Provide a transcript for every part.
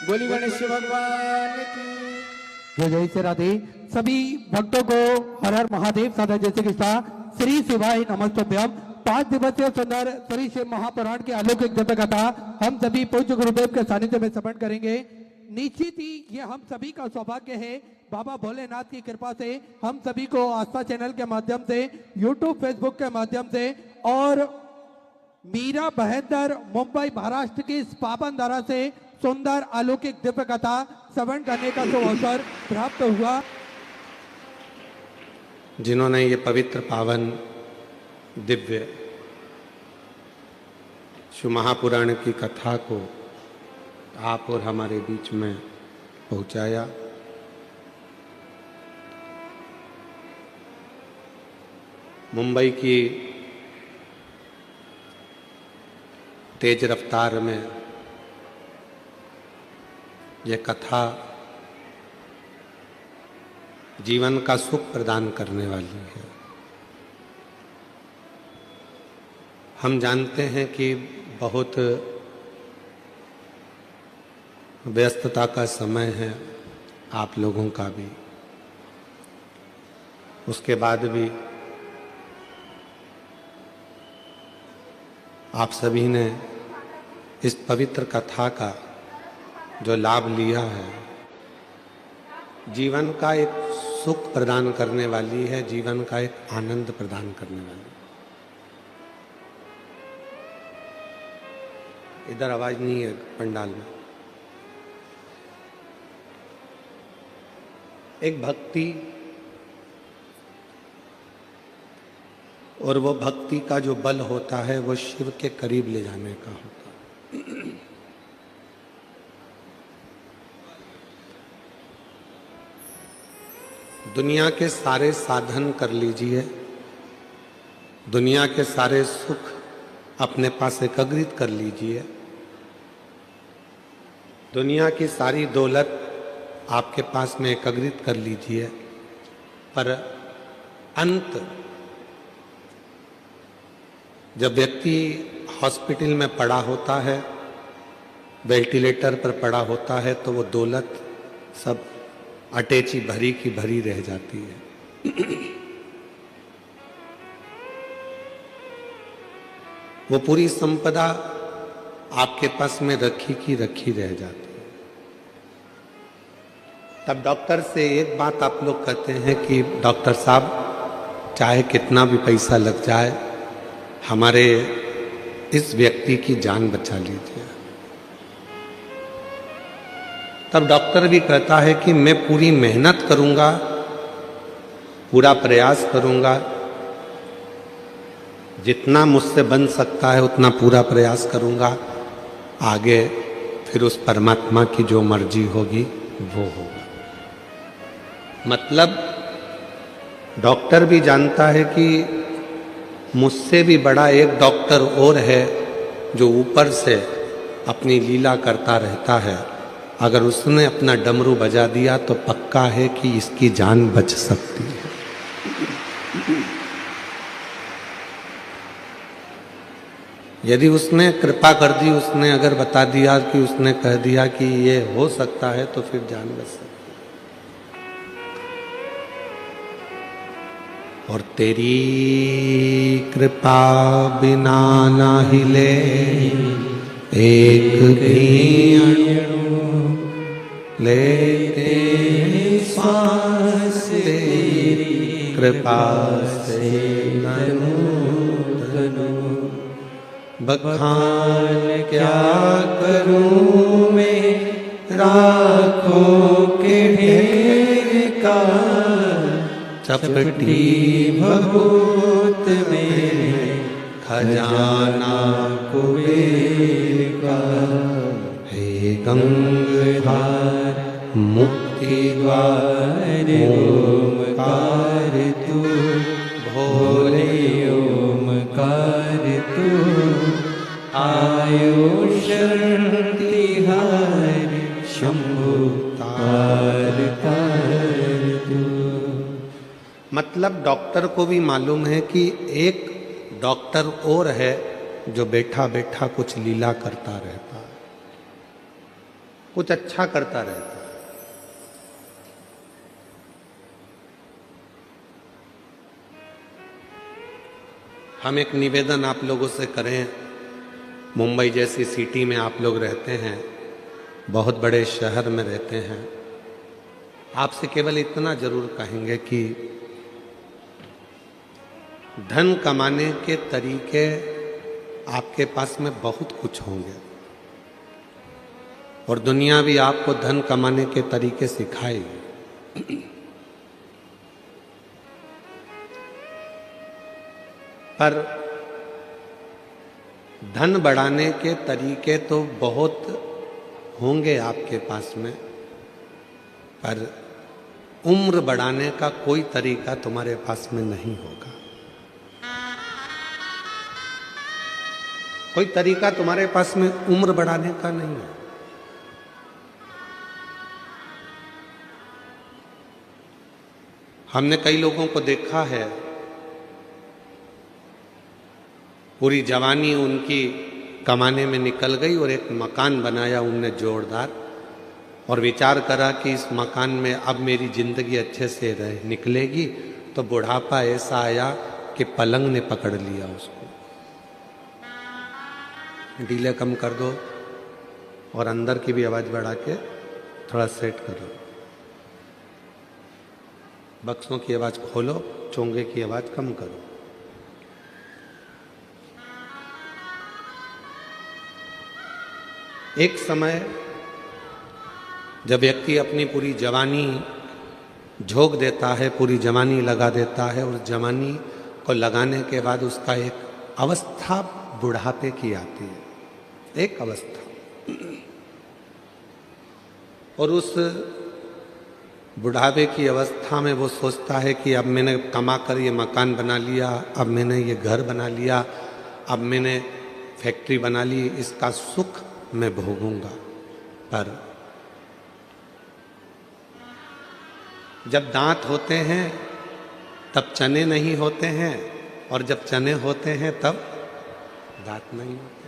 बोली गणेश भगवान की। जय जय श्री राधे। सभी भक्तों को हर हर महादेव सादा जैसे कृष्णा श्री शिवाय नमस्तुभ्यम। 5 दिवसीय सुंदर श्री शिव महापुराण की अलौकिक दिव्य कथा हम सभी पूज्य गुरुदेव के सानिध्य में श्रवण करेंगे। निश्चित ही ये हम सभी का सौभाग्य है, बाबा भोलेनाथ की कृपा से हम सभी को आस्था चैनल के माध्यम से, यूट्यूब फेसबुक के माध्यम से और मीरा बहत्तर मुंबई महाराष्ट्र की इस पावन धारा से सुंदर अलौकिक दिव्य कथा श्रवण करने का जो अवसर प्राप्त हुआ। जिन्होंने ये पवित्र पावन दिव्य शिव महापुराण की कथा को आप और हमारे बीच में पहुंचाया, मुंबई की तेज रफ्तार में यह कथा जीवन का सुख प्रदान करने वाली है। हम जानते हैं कि बहुत व्यस्तता का समय है आप लोगों का भी, उसके बाद भी आप सभी ने इस पवित्र कथा का जो लाभ लिया है, जीवन का एक सुख प्रदान करने वाली है, जीवन का एक आनंद प्रदान करने वाली है। इधर आवाज नहीं है पंडाल में। एक भक्ति और वो भक्ति का जो बल होता है वो शिव के करीब ले जाने का होता है। दुनिया के सारे साधन कर लीजिए, दुनिया के सारे सुख अपने पास एकत्रित कर लीजिए, दुनिया की सारी दौलत आपके पास में एकत्रित कर लीजिए, पर अंत जब व्यक्ति हॉस्पिटल में पड़ा होता है, वेंटिलेटर पर पड़ा होता है, तो वो दौलत सब अटैची भरी की भरी रह जाती है। वो पूरी संपदा आपके पास में रखी की रखी रह जाती है। तब डॉक्टर से एक बात आप लोग कहते हैं कि डॉक्टर साहब चाहे कितना भी पैसा लग जाए, हमारे इस व्यक्ति की जान बचा लीजिए। तब डॉक्टर भी कहता है कि मैं पूरी मेहनत करूंगा, पूरा प्रयास करूंगा, जितना मुझसे बन सकता है उतना पूरा प्रयास करूंगा, आगे फिर उस परमात्मा की जो मर्जी होगी वो होगा। मतलब डॉक्टर भी जानता है कि मुझसे भी बड़ा एक डॉक्टर और है जो ऊपर से अपनी लीला करता रहता है। अगर उसने अपना डमरू बजा दिया तो पक्का है कि इसकी जान बच सकती है। यदि उसने कृपा कर दी, उसने अगर बता दिया कि उसने कह दिया कि ये हो सकता है, तो फिर जान बच सकती है। और तेरी कृपा बिना ना हिले एक भी अणु, लेते श्वास तेरी कृपा से तनु बखान क्या करूं मैं राखों के ढेर का, चपटी भभूत में खजाना कुबेर का। हे गंगाधार मुक्ति द्वार ओमकार तू, भोले ओमकार तू, आयो शक्ति हार शंभु तार तार तू। मतलब डॉक्टर को भी मालूम है कि एक डॉक्टर और है जो बैठा बैठा कुछ लीला करता रहता है। कुछ अच्छा करता रहता है। हम एक निवेदन आप लोगों से करें, मुंबई जैसी सिटी में आप लोग रहते हैं, बहुत बड़े शहर में रहते हैं, आपसे केवल इतना जरूर कहेंगे कि धन कमाने के तरीके आपके पास में बहुत कुछ होंगे और दुनिया भी आपको धन कमाने के तरीके सिखाएगी। पर धन बढ़ाने के तरीके तो बहुत होंगे आपके पास में, पर उम्र बढ़ाने का कोई तरीका तुम्हारे पास में नहीं होगा। कोई तरीका तुम्हारे पास में उम्र बढ़ाने का नहीं है। हमने कई लोगों को देखा है, पूरी जवानी उनकी कमाने में निकल गई और एक मकान बनाया उनने जोरदार, और विचार करा कि इस मकान में अब मेरी जिंदगी अच्छे से निकलेगी, तो बुढ़ापा ऐसा आया कि पलंग ने पकड़ लिया उसको। डीले कम कर दो और अंदर की भी आवाज बढ़ा के थोड़ा सेट करो। बक्सों की आवाज खोलो, चोंगे की आवाज कम करो। एक समय जब व्यक्ति अपनी पूरी जवानी झोंक देता है, पूरी जवानी लगा देता है, और जवानी को लगाने के बाद उसका एक अवस्था बुढ़ापे की आती है, एक अवस्था, और उस बुढ़ापे की अवस्था में वो सोचता है कि अब मैंने कमा कर ये मकान बना लिया, अब मैंने ये घर बना लिया, अब मैंने फैक्ट्री बना ली, इसका सुख मैं भोगूंगा। पर जब दांत होते हैं तब चने नहीं होते हैं, और जब चने होते हैं तब दांत नहीं होते।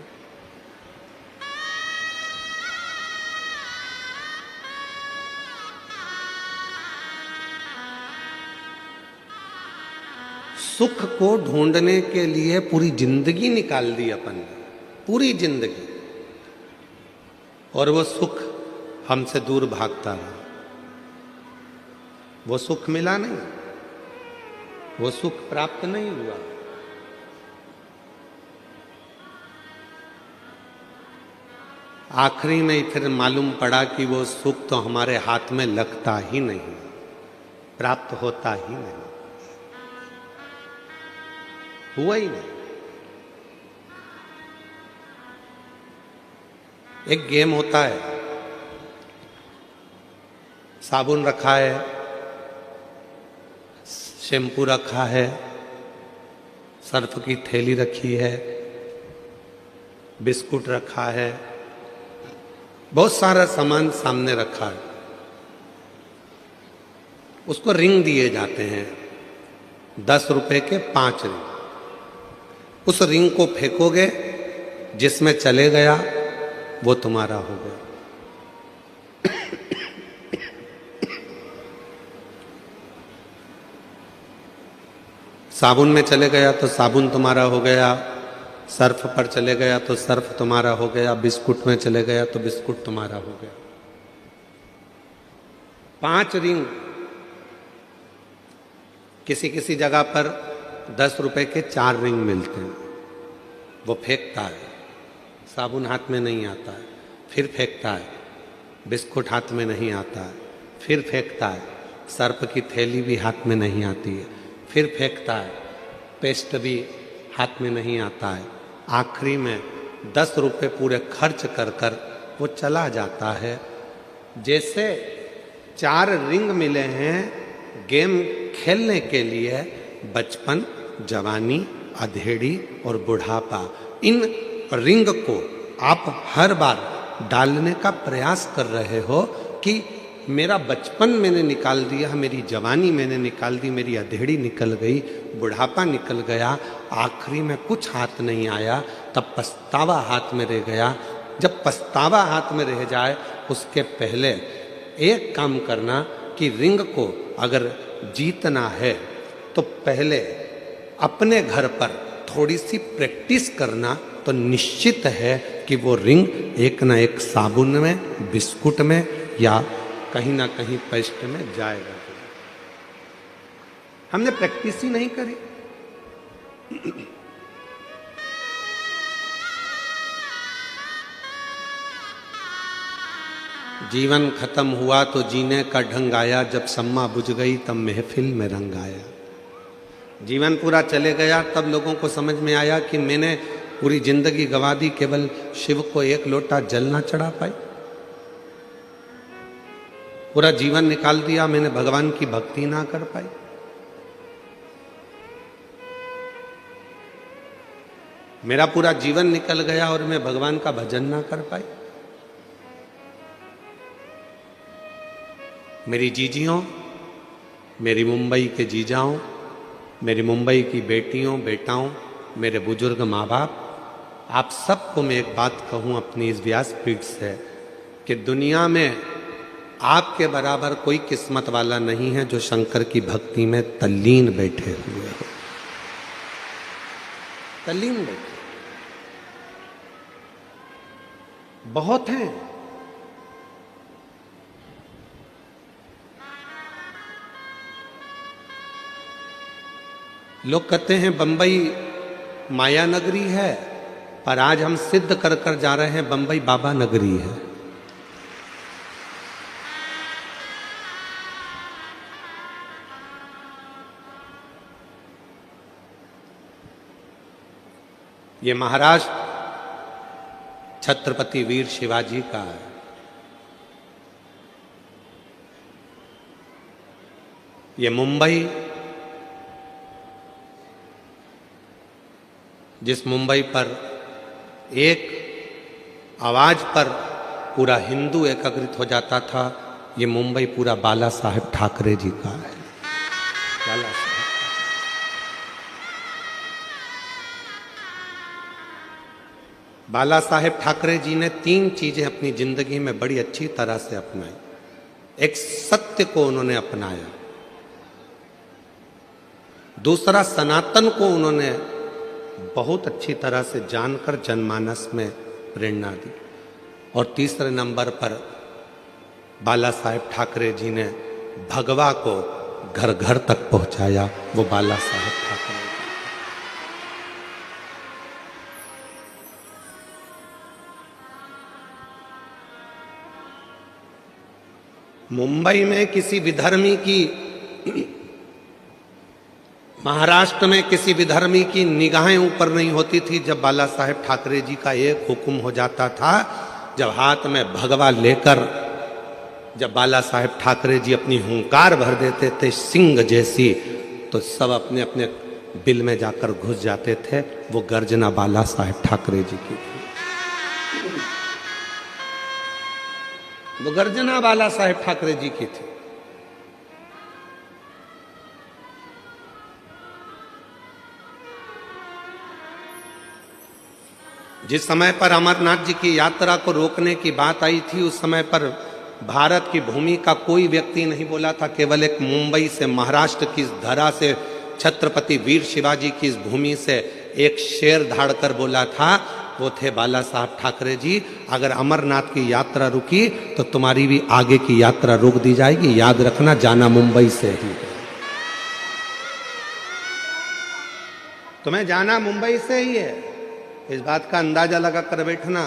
सुख को ढूंढने के लिए पूरी जिंदगी निकाल दी अपन ने, पूरी जिंदगी, और वो सुख हमसे दूर भागता रहा। वो सुख मिला नहीं, वो सुख प्राप्त नहीं हुआ। आखिरी में फिर मालूम पड़ा कि वो सुख तो हमारे हाथ में लगता ही नहीं, प्राप्त होता ही नहीं, हुआ ही नहीं। एक गेम होता है, साबुन रखा है, शैम्पू रखा है, सर्फ की थैली रखी है, बिस्कुट रखा है, बहुत सारा सामान सामने रखा है। उसको रिंग दिए जाते हैं, 10 रुपए के 5 रिंग। उस रिंग को फेंकोगे, जिसमें चले गया वो तुम्हारा हो गया। साबुन में चले गया तो साबुन तुम्हारा हो गया, सर्फ पर चले गया तो सर्फ तुम्हारा हो गया, बिस्कुट में चले गया तो बिस्कुट तुम्हारा हो गया। 5 रिंग, किसी किसी जगह पर 10 रुपए के 4 रिंग मिलते हैं। वो फेंकता है, साबुन हाथ में नहीं आता है, फिर फेंकता है, बिस्कुट हाथ में नहीं आता है, फिर फेंकता है, सर्फ की थैली भी हाथ में नहीं आती है, फिर फेंकता है, पेस्ट भी हाथ में नहीं आता है। आखिरी में 10 रुपए पूरे खर्च कर कर वो चला जाता है। जैसे 4 रिंग मिले हैं गेम खेलने के लिए, बचपन, जवानी, अधेड़ी और बुढ़ापा, इन रिंग को आप हर बार डालने का प्रयास कर रहे हो कि मेरा बचपन मैंने निकाल दिया, मेरी जवानी मैंने निकाल दी, मेरी अधेड़ी निकल गई, बुढ़ापा निकल गया, आखिरी में कुछ हाथ नहीं आया, तब पछतावा हाथ में रह गया। जब पछतावा हाथ में रह जाए उसके पहले एक काम करना कि रिंग को अगर जीतना है तो पहले अपने घर पर थोड़ी सी प्रैक्टिस करना, तो निश्चित है कि वो रिंग एक ना एक साबुन में, बिस्कुट में या कहीं ना कहीं पेस्ट में जाएगा। हमने प्रैक्टिस ही नहीं करी। जीवन खत्म हुआ तो जीने का ढंग आया, जब सम्मा बुझ गई तब महफिल में रंग आया। जीवन पूरा चले गया तब लोगों को समझ में आया कि मैंने पूरी जिंदगी गंवा दी, केवल शिव को एक लोटा जल ना चढ़ा पाई। पूरा जीवन निकाल दिया, मैंने भगवान की भक्ति ना कर पाई। मेरा पूरा जीवन निकल गया और मैं भगवान का भजन ना कर पाई। मेरी जीजियों, मेरी मुंबई के जीजाओं, मेरी मुंबई की बेटियों बेटाओं, मेरे बुजुर्ग माँ बाप, आप सबको मैं एक बात कहूं अपनी इस व्यासपीठ से कि दुनिया में आपके बराबर कोई किस्मत वाला नहीं है जो शंकर की भक्ति में तल्लीन बैठे हुए हो। तल्लीन बैठे बहुत हैं। लोग कहते हैं बंबई माया नगरी है, पर आज हम सिद्ध कर कर जा रहे हैं बंबई बाबा नगरी है। ये महाराष्ट्र छत्रपति वीर शिवाजी का है। ये मुंबई, जिस मुंबई पर एक आवाज पर पूरा हिंदू एकत्रित हो जाता था, ये मुंबई पूरा बाला साहेब ठाकरे जी का है। बाला साहेब बाला साहेब ठाकरे जी ने 3 चीजें अपनी जिंदगी में बड़ी अच्छी तरह से अपनाई। एक, सत्य को उन्होंने अपनाया। दूसरा, सनातन को उन्होंने बहुत अच्छी तरह से जानकर जनमानस में प्रेरणा दी। और तीसरे नंबर पर बाला साहेब ठाकरे जी ने भगवा को घर घर तक पहुंचाया। वो बाला साहेब ठाकरे जी। मुंबई में किसी विधर्मी की, महाराष्ट्र में किसी विधर्मी की निगाहें ऊपर नहीं होती थी जब बाला साहेब ठाकरे जी का एक हुक्म हो जाता था। जब हाथ में भगवा लेकर जब बाला साहेब ठाकरे जी अपनी हुंकार भर देते थे सिंह जैसी, तो सब अपने अपने बिल में जाकर घुस जाते थे। वो गर्जना बाला साहेब ठाकरे जी की थी। वो गर्जना बाला साहेब ठाकरे जी की थी। जिस समय पर अमरनाथ जी की यात्रा को रोकने की बात आई थी, उस समय पर भारत की भूमि का कोई व्यक्ति नहीं बोला था। केवल एक मुंबई से, महाराष्ट्र की धरा से, छत्रपति वीर शिवाजी की इस भूमि से एक शेर धाड़कर बोला था, वो थे बाला साहब ठाकरे जी। अगर अमरनाथ की यात्रा रुकी तो तुम्हारी भी आगे की यात्रा रोक दी जाएगी। याद रखना, जाना मुंबई से ही है, तुम्हें जाना मुंबई से ही है। इस बात का अंदाजा लगा कर बैठना।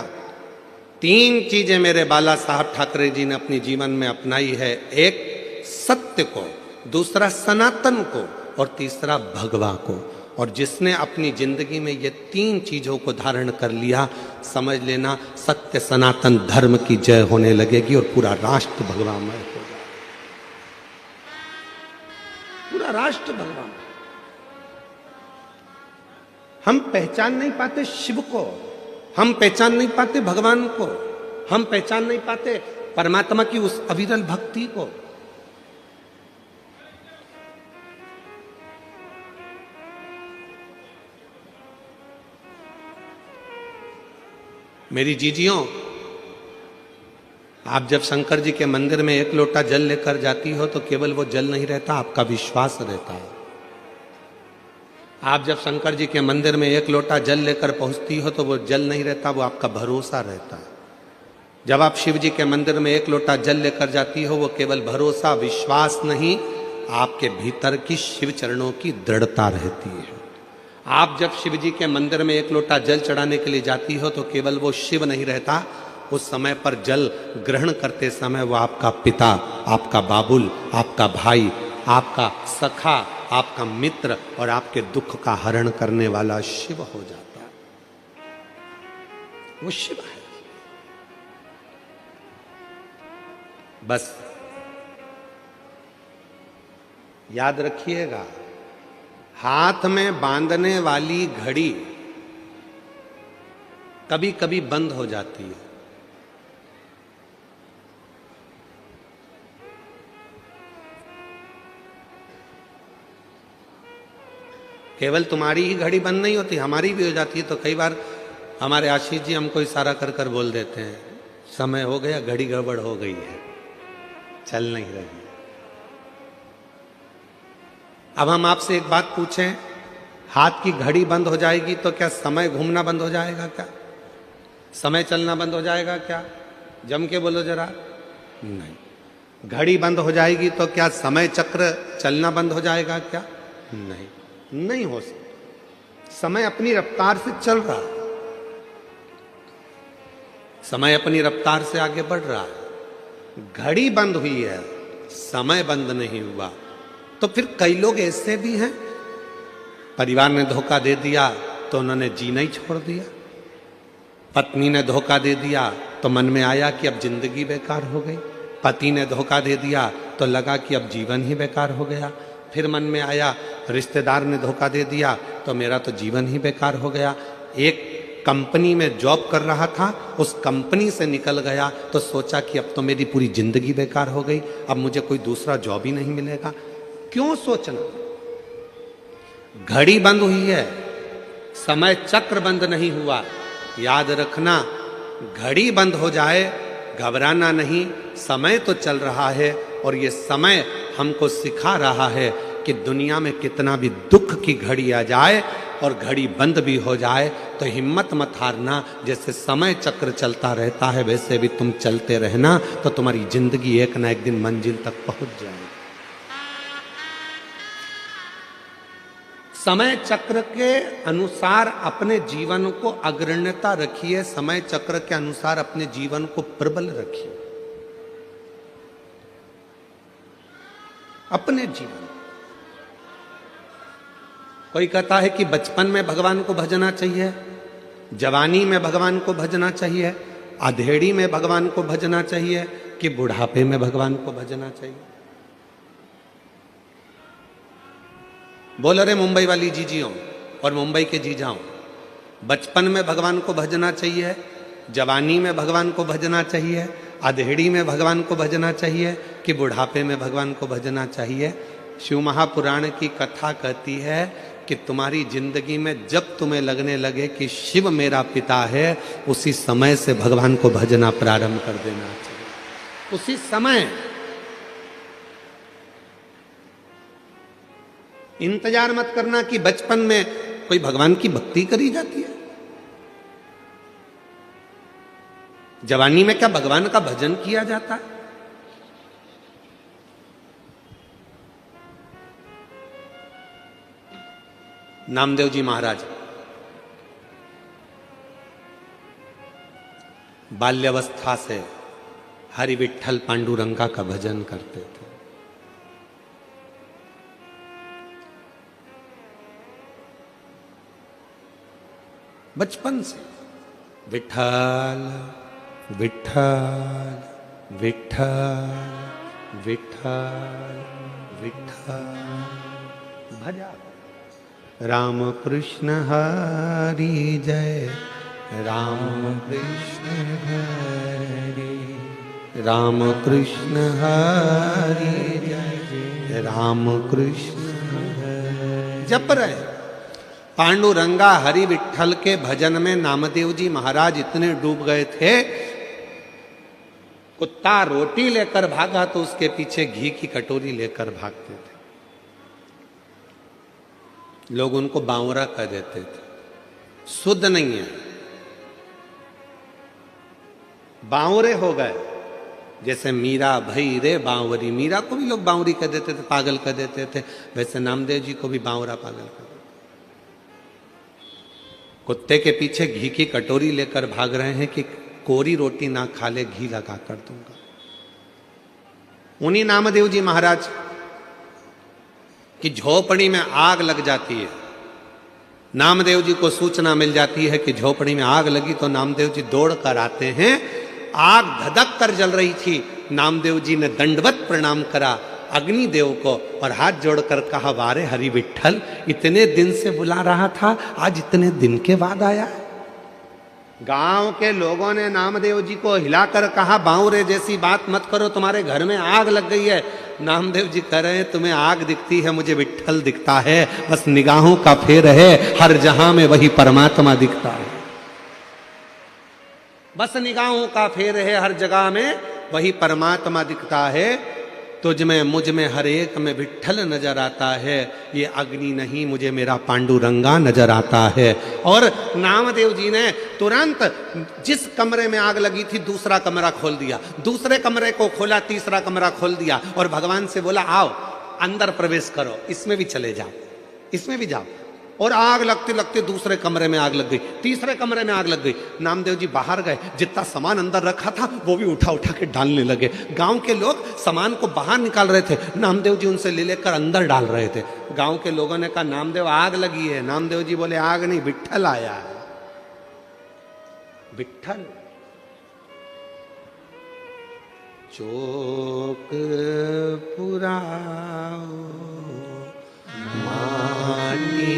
3 चीजें मेरे बाला साहब ठाकरे जी ने अपने जीवन में अपनाई है। एक, सत्य को, दूसरा सनातन को, और तीसरा भगवा को। और जिसने अपनी जिंदगी में ये 3 चीजों को धारण कर लिया, समझ लेना सत्य सनातन धर्म की जय होने लगेगी और पूरा राष्ट्र भगवामय होगा। पूरा राष्ट्र भगवान। हम पहचान नहीं पाते शिव को, हम पहचान नहीं पाते भगवान को, हम पहचान नहीं पाते परमात्मा की उस अविरल भक्ति को। मेरी जीजियों, आप जब शंकर जी के मंदिर में एक लोटा जल लेकर जाती हो तो केवल वो जल नहीं रहता, आपका विश्वास रहता है। आप जब शंकर जी के मंदिर में एक लोटा जल लेकर पहुंचती हो तो वो जल नहीं रहता, वो आपका भरोसा रहता है। जब आप शिव जी के मंदिर में एक लोटा जल लेकर जाती हो, वो केवल भरोसा विश्वास नहीं, आपके भीतर की शिव चरणों की दृढ़ता रहती है। आप जब शिव जी के मंदिर में एक लोटा जल चढ़ाने के लिए जाती हो तो केवल वो शिव नहीं रहता, उस समय पर जल ग्रहण करते समय वो आपका पिता, आपका बाबुल, आपका भाई, आपका सखा, आपका मित्र और आपके दुख का हरण करने वाला शिव हो जाता है। वो शिव है। बस याद रखिएगा, हाथ में बांधने वाली घड़ी कभी कभी बंद हो जाती है। केवल तुम्हारी ही घड़ी बंद नहीं होती, हमारी भी हो जाती है। तो कई बार हमारे आशीष जी हमको इशारा कर कर बोल देते हैं, समय हो गया, घड़ी गड़बड़ हो गई है, चल नहीं रही। अब हम आपसे एक बात पूछें, हाथ की घड़ी बंद हो जाएगी तो क्या समय घूमना बंद हो जाएगा? क्या समय चलना बंद हो जाएगा? क्या जम के बोलो जरा। नहीं। घड़ी बंद हो जाएगी तो क्या समय चक्र चलना बंद हो जाएगा? क्या नहीं, नहीं हो सकता। समय अपनी रफ्तार से चल रहा है, समय अपनी रफ्तार से आगे बढ़ रहा है। घड़ी बंद हुई है, समय बंद नहीं हुआ। तो फिर कई लोग ऐसे भी हैं, परिवार ने धोखा दे दिया तो उन्होंने जीना ही छोड़ दिया। पत्नी ने धोखा दे दिया तो मन में आया कि अब जिंदगी बेकार हो गई। पति ने धोखा दे दिया तो लगा कि अब जीवन ही बेकार हो गया। फिर मन में आया रिश्तेदार ने धोखा दे दिया तो मेरा तो जीवन ही बेकार हो गया। एक कंपनी में जॉब कर रहा था, उस कंपनी से निकल गया तो सोचा कि अब तो मेरी पूरी जिंदगी बेकार हो गई, अब मुझे कोई दूसरा जॉब ही नहीं मिलेगा। क्यों सोचना? घड़ी बंद हुई है, समय चक्र बंद नहीं हुआ। याद रखना, घड़ी बंद हो जाए घबराना नहीं, समय तो चल रहा है और ये समय हमको सिखा रहा है कि दुनिया में कितना भी दुख की घड़ी आ जाए और घड़ी बंद भी हो जाए तो हिम्मत मत हारना। जैसे समय चक्र चलता रहता है वैसे भी तुम चलते रहना, तो तुम्हारी जिंदगी एक ना एक दिन मंजिल तक पहुंच जाएगी। समय चक्र के अनुसार अपने जीवन को अग्रण्यता रखिए, समय चक्र के अनुसार अपने जीवन को प्रबल रखिए। अपने जीवन, कोई कहता है कि बचपन में भगवान को भजना चाहिए, जवानी में भगवान को भजना चाहिए, अधेड़ी में भगवान को भजना चाहिए कि बुढ़ापे में भगवान को भजना चाहिए। बोल रहे मुंबई वाली जीजियों और मुंबई के जीजाओं, बचपन में भगवान को भजना चाहिए, जवानी में भगवान को भजना चाहिए, अधेड़ी में भगवान को भजना चाहिए कि बुढ़ापे में भगवान को भजना चाहिए। शिव महापुराण की कथा कहती है कि तुम्हारी जिंदगी में जब तुम्हें लगने लगे कि शिव मेरा पिता है, उसी समय से भगवान को भजना प्रारंभ कर देना चाहिए। उसी समय। इंतजार मत करना कि बचपन में कोई भगवान की भक्ति करी जाती है। जवानी में क्या भगवान का भजन किया जाता है? नामदेव जी महाराज बाल्यावस्था से हरि विठ्ठल पांडुरंगा का भजन करते थे। बचपन से विठ्ठल विठ्ठल विठ्ठल विठ्ठल विठ्ठल भजा। राम कृष्ण हरि जय, राम कृष्ण हरि, राम कृष्ण हरि जय, राम कृष्ण हरि। जप रहे पांडुरंगा हरि विठ्ठल के भजन में नामदेव जी महाराज इतने डूब गए थे कुत्ता रोटी लेकर भागा तो उसके पीछे घी की कटोरी लेकर भागते थे। लोग उनको बावरा कह देते थे, शुद्ध नहीं है, बावरे हो गए। जैसे मीरा भई रे बावरी, मीरा को भी लोग बावरी कह देते थे, पागल कह देते थे, वैसे नामदेव जी को भी बावरा पागल कह देते। कुत्ते के पीछे घी की कटोरी लेकर भाग रहे हैं कि कोरी रोटी ना खा ले, घी लगा कर दूंगा। उन्हीं नामदेव जी महाराज की झोपड़ी में आग लग जाती है। नामदेव जी को सूचना मिल जाती है कि झोपड़ी में आग लगी, तो नामदेव जी दौड़ कर आते हैं। आग धधक कर जल रही थी। नामदेव जी ने दंडवत प्रणाम करा अग्निदेव को और हाथ जोड़कर कहा, वारे हरि विठ्ठल, इतने दिन से बुला रहा था, आज इतने दिन के बाद आया। गांव के लोगों ने नामदेव जी को हिलाकर कहा, बावरे जैसी बात मत करो, तुम्हारे घर में आग लग गई है। नामदेव जी कह रहे हैं, तुम्हें आग दिखती है, मुझे विठ्ठल दिखता है, बस निगाहों का फेर है, हर जहां में वही परमात्मा दिखता है। बस निगाहों का फेर है, हर जगह में वही परमात्मा दिखता है। तुझ में मुझ में हर एक में विठ्ठल नजर आता है। ये अग्नि नहीं, मुझे मेरा पांडुरंगा नजर आता है। और नामदेव जी ने तुरंत जिस कमरे में आग लगी थी दूसरा कमरा खोल दिया, दूसरे कमरे को खोला, तीसरा कमरा खोल दिया और भगवान से बोला, आओ अंदर प्रवेश करो, इसमें भी चले जाओ, इसमें भी जाओ। और आग लगते लगते दूसरे कमरे में आग लग गई, तीसरे कमरे में आग लग गई। नामदेव जी बाहर गए, जितना सामान अंदर रखा था वो भी उठा उठा के डालने लगे। गांव के लोग सामान को बाहर निकाल रहे थे, नामदेव जी उनसे ले लेकर अंदर डाल रहे थे। गांव के लोगों ने कहा, नामदेव आग लगी है। नामदेव जी बोले, आग नहीं, विठ्ठल आया है। विठ्ठल चोक पुराओ माटी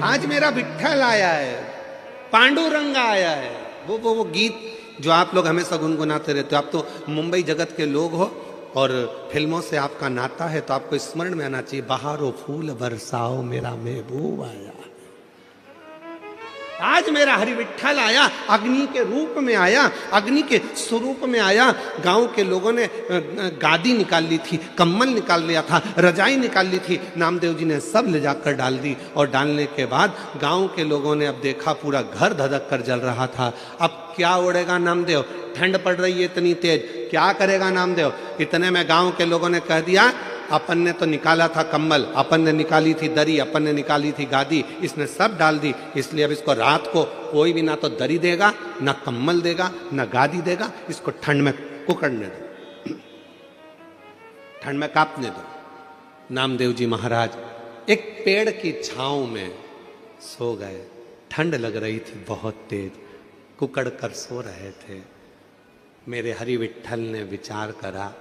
आज मेरा विठ्ठल आया है, पांडुरंगा आया है। वो गीत जो आप लोग हमेशा गुनगुनाते रहते हो। आप तो मुंबई जगत के लोग हो और फिल्मों से आपका नाता है, तो आपको स्मरण में आना चाहिए, बहारो फूल बरसाओ मेरा महबूब आया। आज मेरा हरि विठ्ठल आया, अग्नि के रूप में आया, अग्नि के स्वरूप में आया। गांव के लोगों ने गादी निकाल ली थी, कम्बल निकाल लिया था, रजाई निकाल ली थी, नामदेव जी ने सब ले जाकर डाल दी। और डालने के बाद गांव के लोगों ने अब देखा पूरा घर धधक कर जल रहा था। अब क्या ओढ़ेगा नामदेव, ठंड पड़ रही है इतनी तेज, क्या करेगा नामदेव। इतने में गांव के लोगों ने कह दिया, अपन ने तो निकाला था कम्बल, अपन ने निकाली थी दरी, अपन ने निकाली थी गादी, इसने सब डाल दी, इसलिए अब इसको रात को कोई भी ना तो दरी देगा, ना कम्बल देगा, ना गादी देगा, इसको ठंड में कुकड़ने दो, ठंड में कांपने दो। नामदेव जी महाराज एक पेड़ की छांव में सो गए। ठंड लग रही थी बहुत तेज, कुकड़ कर सो रहे थे। मेरे हरि विठ्ठल ने विचार करा,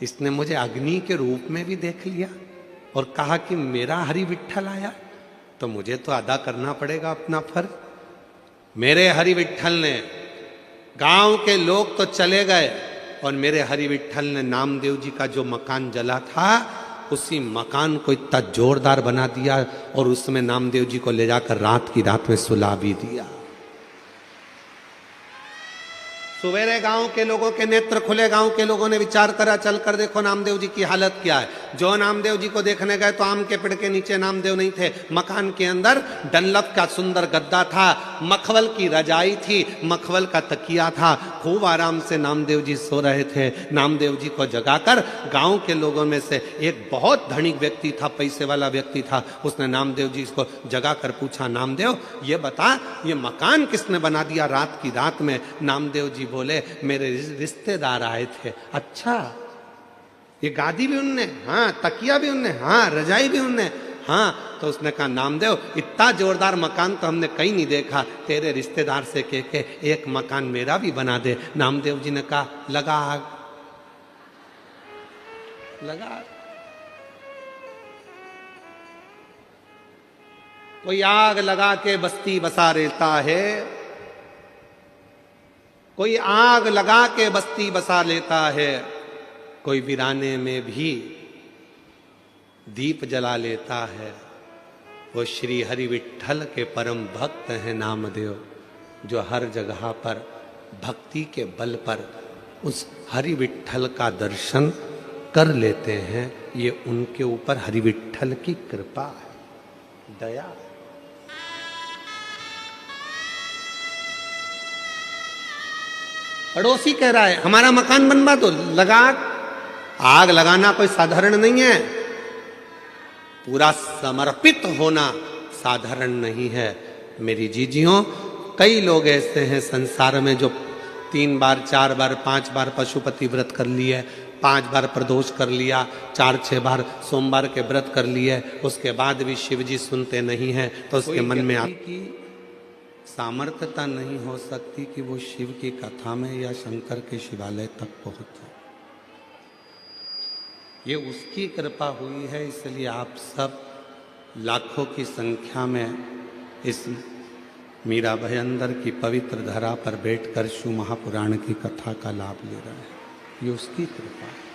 इसने मुझे अग्नि के रूप में भी देख लिया और कहा कि मेरा हरि विठ्ठल आया, तो मुझे तो अदा करना पड़ेगा अपना फर्ज। मेरे हरि विठ्ठल ने, गांव के लोग तो चले गए और मेरे हरि विठ्ठल ने नामदेव जी का जो मकान जला था उसी मकान को इतना जोरदार बना दिया और उसमें नामदेव जी को ले जाकर रात की रात में सुला भी दिया। सवेरे गांव के लोगों के नेत्र खुले, गांव के लोगों ने विचार करा, चल कर देखो नामदेव जी की हालत क्या है। जो नामदेव जी को देखने गए तो आम के पेड़ के नीचे नामदेव नहीं थे, मकान के अंदर डनलप का सुंदर गद्दा था, मखवल की रजाई थी, मखवल का तकिया था, खूब आराम से नामदेव जी सो रहे थे। नामदेव जी को जगाकर गांव के लोगों में से एक बहुत धनिक व्यक्ति था, पैसे वाला व्यक्ति था, उसने नामदेव जी को जगाकर पूछा, नामदेव ये बता, ये मकान किसने बना दिया रात की रात में। नामदेव जी बोले, मेरे रिश्तेदार आए थे। अच्छा, ये गादी भी उनने, हाँ, तकिया भी उनने, हाँ, रजाई भी उनने, हाँ। तो उसने कहा, नामदेव इतना जोरदार मकान तो हमने कहीं नहीं देखा, तेरे रिश्तेदार से कह के एक मकान मेरा भी बना दे। नामदेव जी ने कहा, लगा आग, लगा। कोई आग लगा के बस्ती बसा लेता है, कोई आग लगा के बस्ती बसा लेता है, कोई वीराने में भी दीप जला लेता है, वो श्री हरि विठ्ठल के परम भक्त हैं नामदेव, जो हर जगह पर भक्ति के बल पर उस हरि विठ्ठल का दर्शन कर लेते हैं। ये उनके ऊपर हरि विठ्ठल की कृपा है, दया है। पड़ोसी कह रहा है हमारा मकान बनवा दो, लगा। आग लगाना कोई साधारण नहीं है, पूरा समर्पित होना साधारण नहीं है। मेरी जीजियों, कई लोग ऐसे हैं संसार में जो 3 बार 4 बार 5 बार पशुपति व्रत कर लिए, 5 बार प्रदोष कर लिया, 4-6 बार सोमवार के व्रत कर लिए, उसके बाद भी शिव जी सुनते नहीं हैं। तो उसके मन में आपकी सामर्थ्यता नहीं हो सकती कि वो शिव की कथा में या शंकर के शिवालय तक पहुंचे। ये उसकी कृपा हुई है, इसलिए आप सब लाखों की संख्या में इस मीरा भयंदर की पवित्र धरा पर बैठकर शिव महापुराण की कथा का लाभ ले रहे हैं। ये उसकी कृपा है।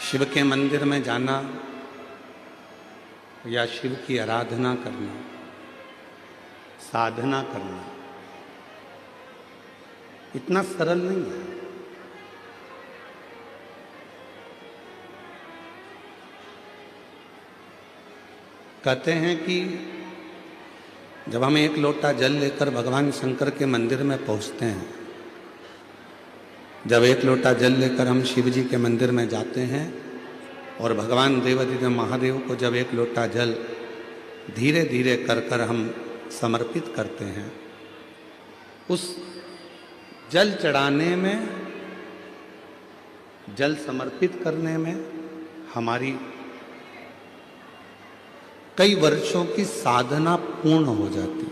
शिव के मंदिर में जाना या शिव की आराधना करना, साधना करना इतना सरल नहीं है। कहते हैं कि जब हम एक लोटा जल लेकर भगवान शंकर के मंदिर में पहुंचते हैं, जब एक लोटा जल लेकर हम शिव जी के मंदिर में जाते हैं और भगवान देवाधिदेव महादेव को जब एक लोटा जल धीरे धीरे कर कर हम समर्पित करते हैं, उस जल चढ़ाने में, जल समर्पित करने में हमारी कई वर्षों की साधना पूर्ण हो जाती है।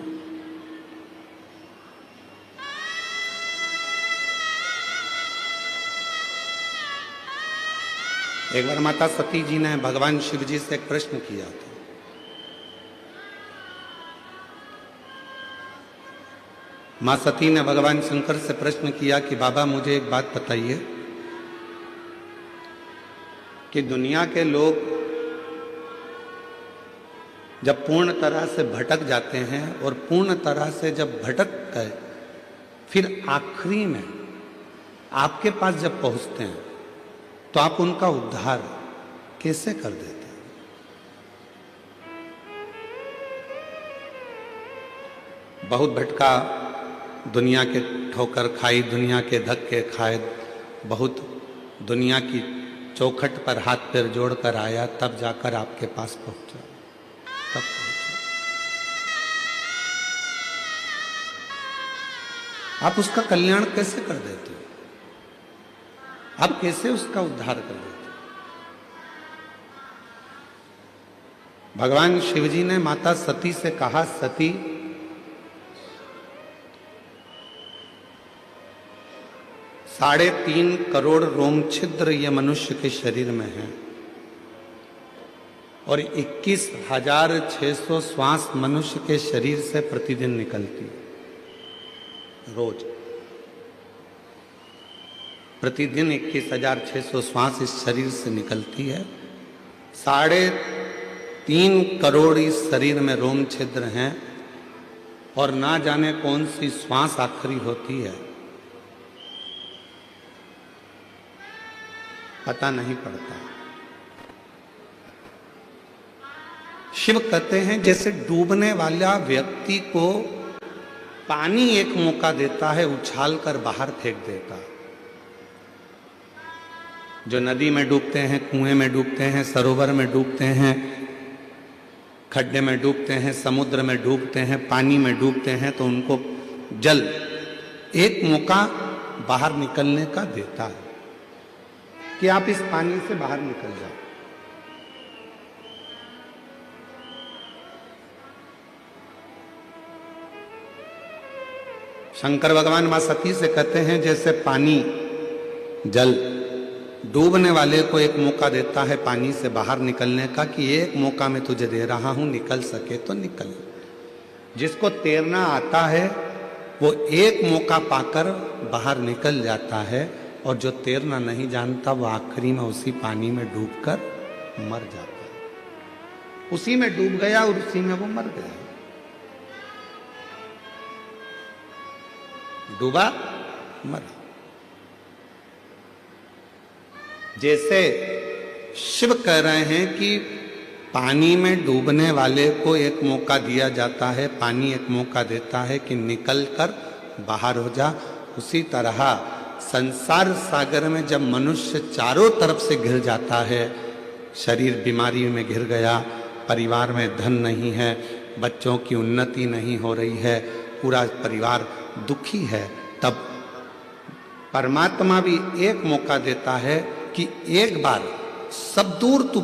एक बार माता सती जी ने भगवान शिव जी से एक प्रश्न किया था। मां सती ने भगवान शंकर से प्रश्न किया कि बाबा मुझे एक बात बताइए कि दुनिया के लोग जब पूर्ण तरह से भटक जाते हैं और पूर्ण तरह से जब भटक गए फिर आखिरी में आपके पास जब पहुंचते हैं तो आप उनका उद्धार कैसे कर देते हैं? बहुत भटका, दुनिया के ठोकर खाई, दुनिया के धक्के खाए, बहुत दुनिया की चौखट पर हाथ पैर जोड़कर आया, तब जाकर आपके पास पहुंचा, तब पहुंचा। आप उसका कल्याण कैसे कर देते हो? आप कैसे उसका उद्धार कर देते? भगवान शिवजी ने माता सती से कहा, सती ₹3.5 करोड़ रोम छिद्र ये मनुष्य के शरीर में है और 21,600 श्वास मनुष्य के शरीर से प्रतिदिन निकलती है। रोज प्रतिदिन 21,600 श्वास इस शरीर से निकलती है। 3.5 करोड़ इस शरीर में रोम छिद्र हैं और ना जाने कौन सी श्वास आखिरी होती है, पता नहीं पड़ता। शिव कहते हैं जैसे डूबने वाला व्यक्ति को पानी एक मौका देता है, उछाल कर बाहर फेंक देता है। जो नदी में डूबते हैं, कुएं में डूबते हैं, सरोवर में डूबते हैं, खड्डे में डूबते हैं, समुद्र में डूबते हैं, पानी में डूबते हैं, तो उनको जल एक मौका बाहर निकलने का देता है कि आप इस पानी से बाहर निकल जाओ। शंकर भगवान मां सती से कहते हैं जैसे पानी, जल डूबने वाले को एक मौका देता है पानी से बाहर निकलने का कि एक मौका मैं तुझे दे रहा हूं, निकल सके तो निकल। जिसको तैरना आता है वो एक मौका पाकर बाहर निकल जाता है, और जो तैरना नहीं जानता वो आखिरी में उसी पानी में डूबकर मर जाता है। उसी में डूब गया और उसी में वो मर गया। डूबा, मरा। जैसे शिव कह रहे हैं कि पानी में डूबने वाले को एक मौका दिया जाता है, पानी एक मौका देता है कि निकल कर बाहर हो जा। उसी तरह संसार सागर में जब मनुष्य चारों तरफ से घिर जाता है, शरीर बीमारी में घिर गया, परिवार में धन नहीं है, बच्चों की उन्नति नहीं हो रही है, पूरा परिवार दुखी है, तब परमात्मा भी एक मौका देता है कि एक बार सब दूर तू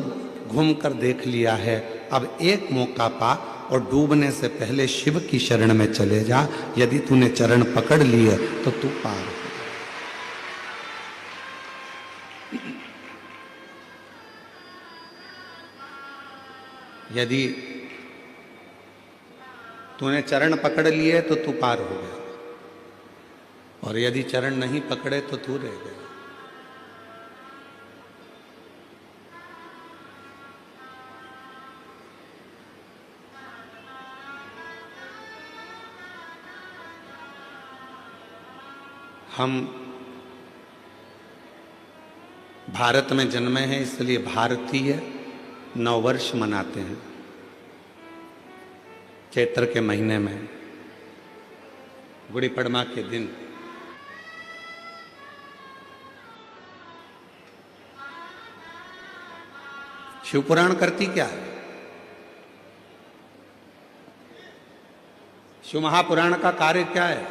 घूम कर देख लिया है, अब एक मौका पा और डूबने से पहले शिव की शरण में चले जा। यदि तूने चरण पकड़ लिए तो तू पार हो। यदि तूने चरण पकड़ लिए तो तू पार हो गया, और यदि चरण नहीं पकड़े तो तू रह गया। हम भारत में जन्मे हैं, इसलिए भारतीय नववर्ष मनाते हैं चैत्र के महीने में, गुड़ी पड़वा के दिन। शिवपुराण करती क्या है? शिव महापुराण का कार्य क्या है?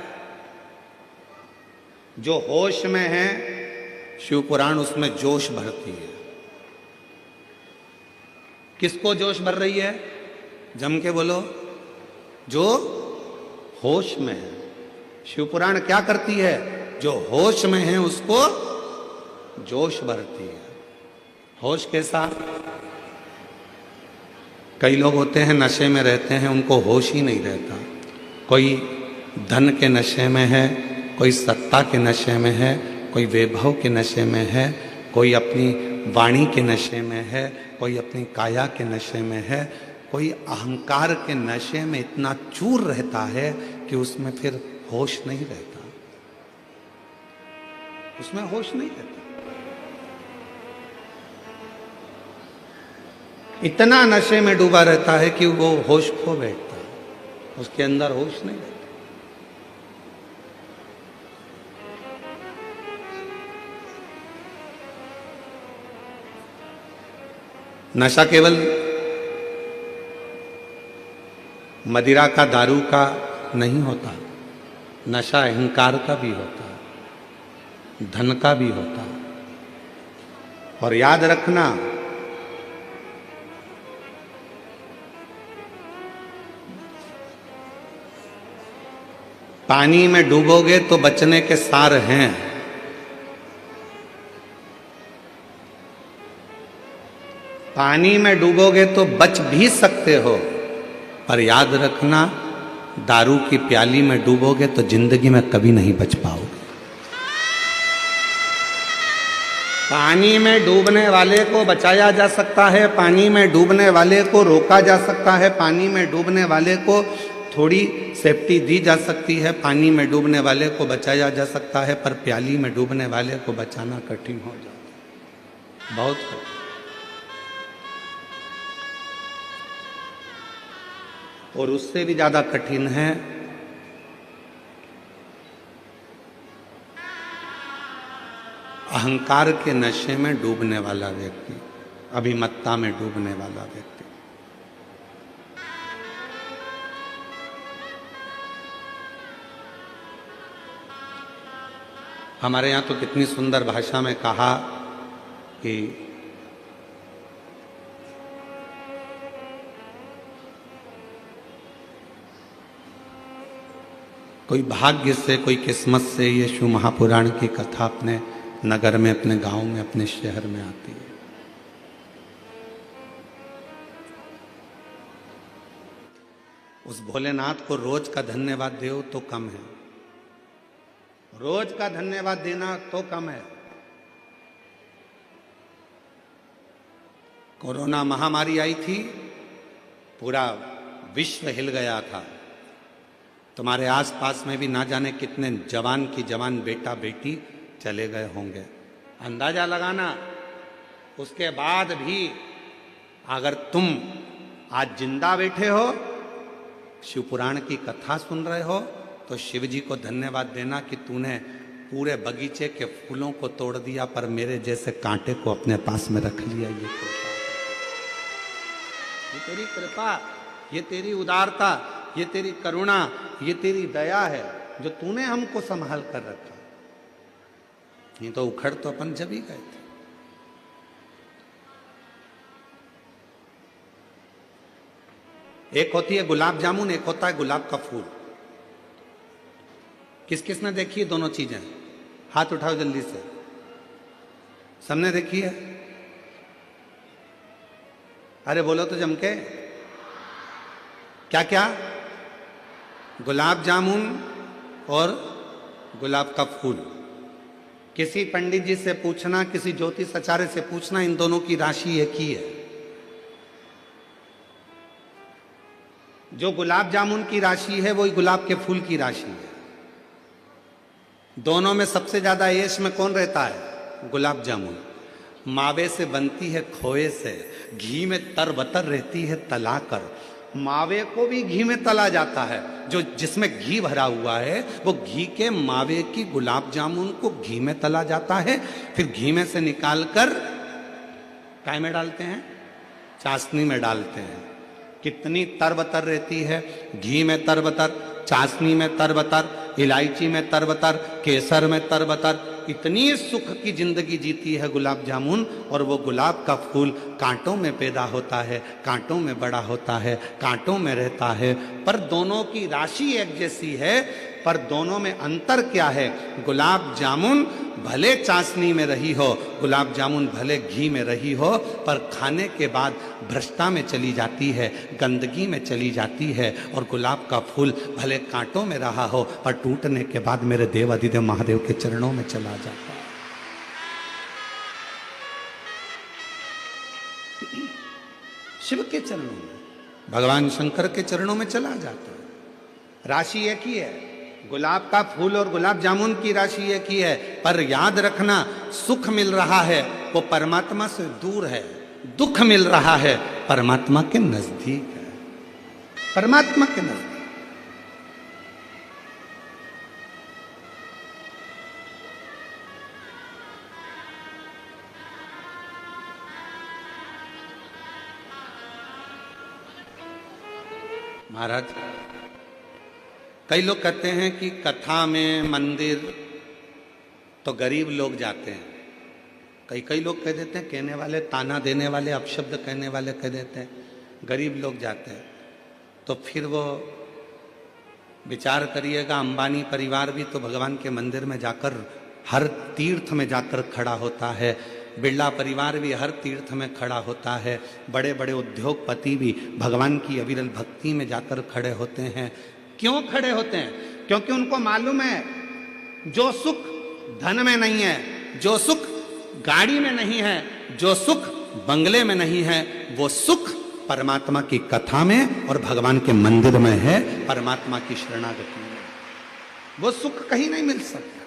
जो होश में है शिवपुराण उसमें जोश भरती है। किसको जोश भर रही है? जम के बोलो। जो होश में है। शिवपुराण क्या करती है? जो होश में है उसको जोश भरती है। होश कैसा? कई लोग होते हैं नशे में रहते हैं, उनको होश ही नहीं रहता। कोई धन के नशे में है, कोई सत्ता के नशे में है, कोई वैभव के नशे में है, कोई अपनी वाणी के नशे में है, कोई अपनी काया के नशे में है, कोई अहंकार के नशे में इतना चूर रहता है कि उसमें फिर होश नहीं रहता, उसमें होश नहीं रहता। इतना नशे में डूबा रहता है कि वो होश खो बैठता है, उसके अंदर होश नहीं रहता। नशा केवल मदिरा का, दारू का नहीं होता, नशा अहंकार का भी होता है, धन का भी होता है। और याद रखना, पानी में डूबोगे तो बचने के सार हैं। पानी में डूबोगे तो बच भी सकते हो, पर याद रखना दारू की प्याली में डूबोगे तो जिंदगी में कभी नहीं बच पाओगे। पानी में डूबने वाले को बचाया जा सकता है, पानी में डूबने वाले को रोका जा सकता है, पानी में डूबने वाले को थोड़ी सेफ्टी दी जा सकती है, पानी में डूबने वाले को बचाया जा सकता है, पर प्याली में डूबने वाले को बचाना कठिन हो जाता है, बहुत कठिन। और उससे भी ज्यादा कठिन है अहंकार के नशे में डूबने वाला व्यक्ति, अभिमत्ता में डूबने वाला व्यक्ति। हमारे यहाँ तो कितनी सुंदर भाषा में कहा कि कोई भाग्य से, कोई किस्मत से ये शिव महापुराण की कथा अपने नगर में, अपने गांव में, अपने शहर में आती है। उस भोलेनाथ को रोज का धन्यवाद दो तो कम है, रोज का धन्यवाद देना तो कम है। कोरोना महामारी आई थी, पूरा विश्व हिल गया था। तुम्हारे आसपास में भी ना जाने कितने जवान की जवान बेटा बेटी चले गए होंगे। अंदाजा लगाना, उसके बाद भी अगर तुम आज जिंदा बैठे हो, शिव पुराण की कथा सुन रहे हो, तो शिव जी को धन्यवाद देना कि तूने पूरे बगीचे के फूलों को तोड़ दिया पर मेरे जैसे कांटे को अपने पास में रख लिया। ये कृपा, ये तेरी कृपा, ये तेरी उदारता, ये तेरी करुणा, ये तेरी दया है जो तूने हमको संभाल कर रखा। नहीं तो उखड़ तो अपन जब ही गए थे। एक होती है गुलाब जामुन, एक होता है गुलाब का फूल। किस किस ने देखी है दोनों चीजें? हाथ उठाओ जल्दी से। सबने देखी है? अरे बोलो तो जम के। क्या क्या? गुलाब जामुन और गुलाब का फूल। किसी पंडित जी से पूछना, किसी ज्योतिष आचार्य से पूछना, इन दोनों की राशि एक ही है। जो गुलाब जामुन की राशि है वही गुलाब के फूल की राशि है। दोनों में सबसे ज्यादा ऐश में कौन रहता है? गुलाब जामुन। मावे से बनती है खोए से, घी में तरबतर रहती है तलाकर। मावे को भी घी में तला जाता है, जो जिसमें घी भरा हुआ है वो घी के मावे की गुलाब जामुन को घी में तला जाता है, फिर घी में से निकालकर काय में डालते हैं? चाशनी में डालते हैं। कितनी तरबतर रहती है, घी में तरबतर, चाशनी में तरबतर, इलायची में तरबतर, केसर में तरबतर। इतनी सुख की जिंदगी जीती है गुलाब जामुन। और वो गुलाब का फूल कांटों में पैदा होता है, कांटों में बड़ा होता है, कांटों में रहता है। पर दोनों की राशि एक जैसी है, पर दोनों में अंतर क्या है? गुलाब जामुन भले चाशनी में रही हो, गुलाब जामुन भले घी में रही हो, पर खाने के बाद भ्रष्टा में चली जाती है, गंदगी में चली जाती है। और गुलाब का फूल भले कांटों में रहा हो, पर टूटने के बाद मेरे देव अधिदेव महादेव के चरणों में चला जाता है। शिव के चरणों में, भगवान शंकर के चरणों में चला जाता है। राशि एक ही है, गुलाब का फूल और गुलाब जामुन की राशि एक ही है। पर याद रखना, सुख मिल रहा है वो परमात्मा से दूर है, दुख मिल रहा है परमात्मा के नजदीक है, परमात्मा के नजदीक। महाराज, कई लोग कहते हैं कि कथा में मंदिर तो गरीब लोग जाते हैं। कई लोग कह देते हैं, कहने वाले, ताना देने वाले, अपशब्द कहने वाले कह देते हैं गरीब लोग जाते हैं। तो फिर वो विचार करिएगा, अंबानी परिवार भी तो भगवान के मंदिर में जाकर, हर तीर्थ में जाकर खड़ा होता है। बिरला परिवार भी हर तीर्थ में खड़ा होता है। बड़े बड़े उद्योगपति भी भगवान की अविरल भक्ति में जाकर खड़े होते हैं। क्यों खड़े होते हैं? क्योंकि उनको मालूम है जो सुख धन में नहीं है, जो सुख गाड़ी में नहीं है, जो सुख बंगले में नहीं है, वो सुख परमात्मा की कथा में और भगवान के मंदिर में है, परमात्मा की शरणागति में। वो सुख कहीं नहीं मिल सकता।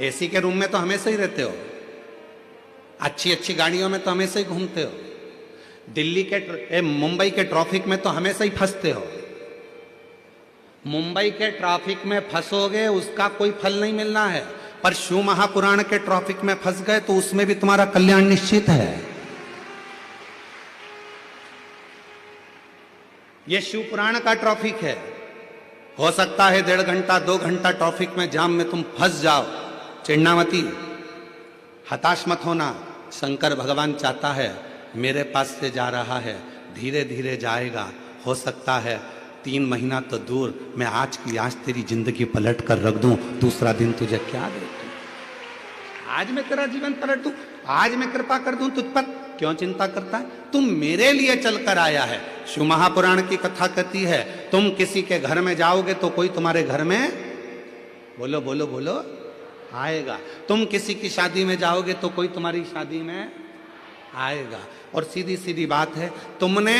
एसी के रूम में तो हमेशा ही रहते हो, अच्छी अच्छी गाड़ियों में तो हमेशा ही घूमते हो, दिल्ली के मुंबई के ट्रैफिक में तो हमेशा ही फंसते हो। मुंबई के ट्रैफिक में फंसोगे उसका कोई फल नहीं मिलना है, पर शिव महापुराण के ट्रैफिक में फंस गए तो उसमें भी तुम्हारा कल्याण निश्चित है। ये शिव पुराण का ट्रैफिक है। हो सकता है 1.5 घंटा 2 घंटा ट्रैफिक में जाम में तुम फंस जाओ, चिढ़ना मती, हताश मत होना। शंकर भगवान चाहता है, मेरे पास से जा रहा है, धीरे धीरे जाएगा। हो सकता है 3 महीना तो दूर, मैं आज की आज तेरी जिंदगी पलट कर रख दूं, दूसरा दिन तुझे क्या दे दूं। आज मैं तेरा जीवन पलट दूं, आज मैं कृपा कर दूं तुझ पर, क्यों चिंता करता है? तुम मेरे लिए चलकर आया है। शिव महापुराण की कथा कहती है, तुम किसी के घर में जाओगे तो कोई तुम्हारे घर में बोलो बोलो बोलो आएगा। तुम किसी की शादी में जाओगे तो कोई तुम्हारी शादी में आएगा। और सीधी सीधी बात है, तुमने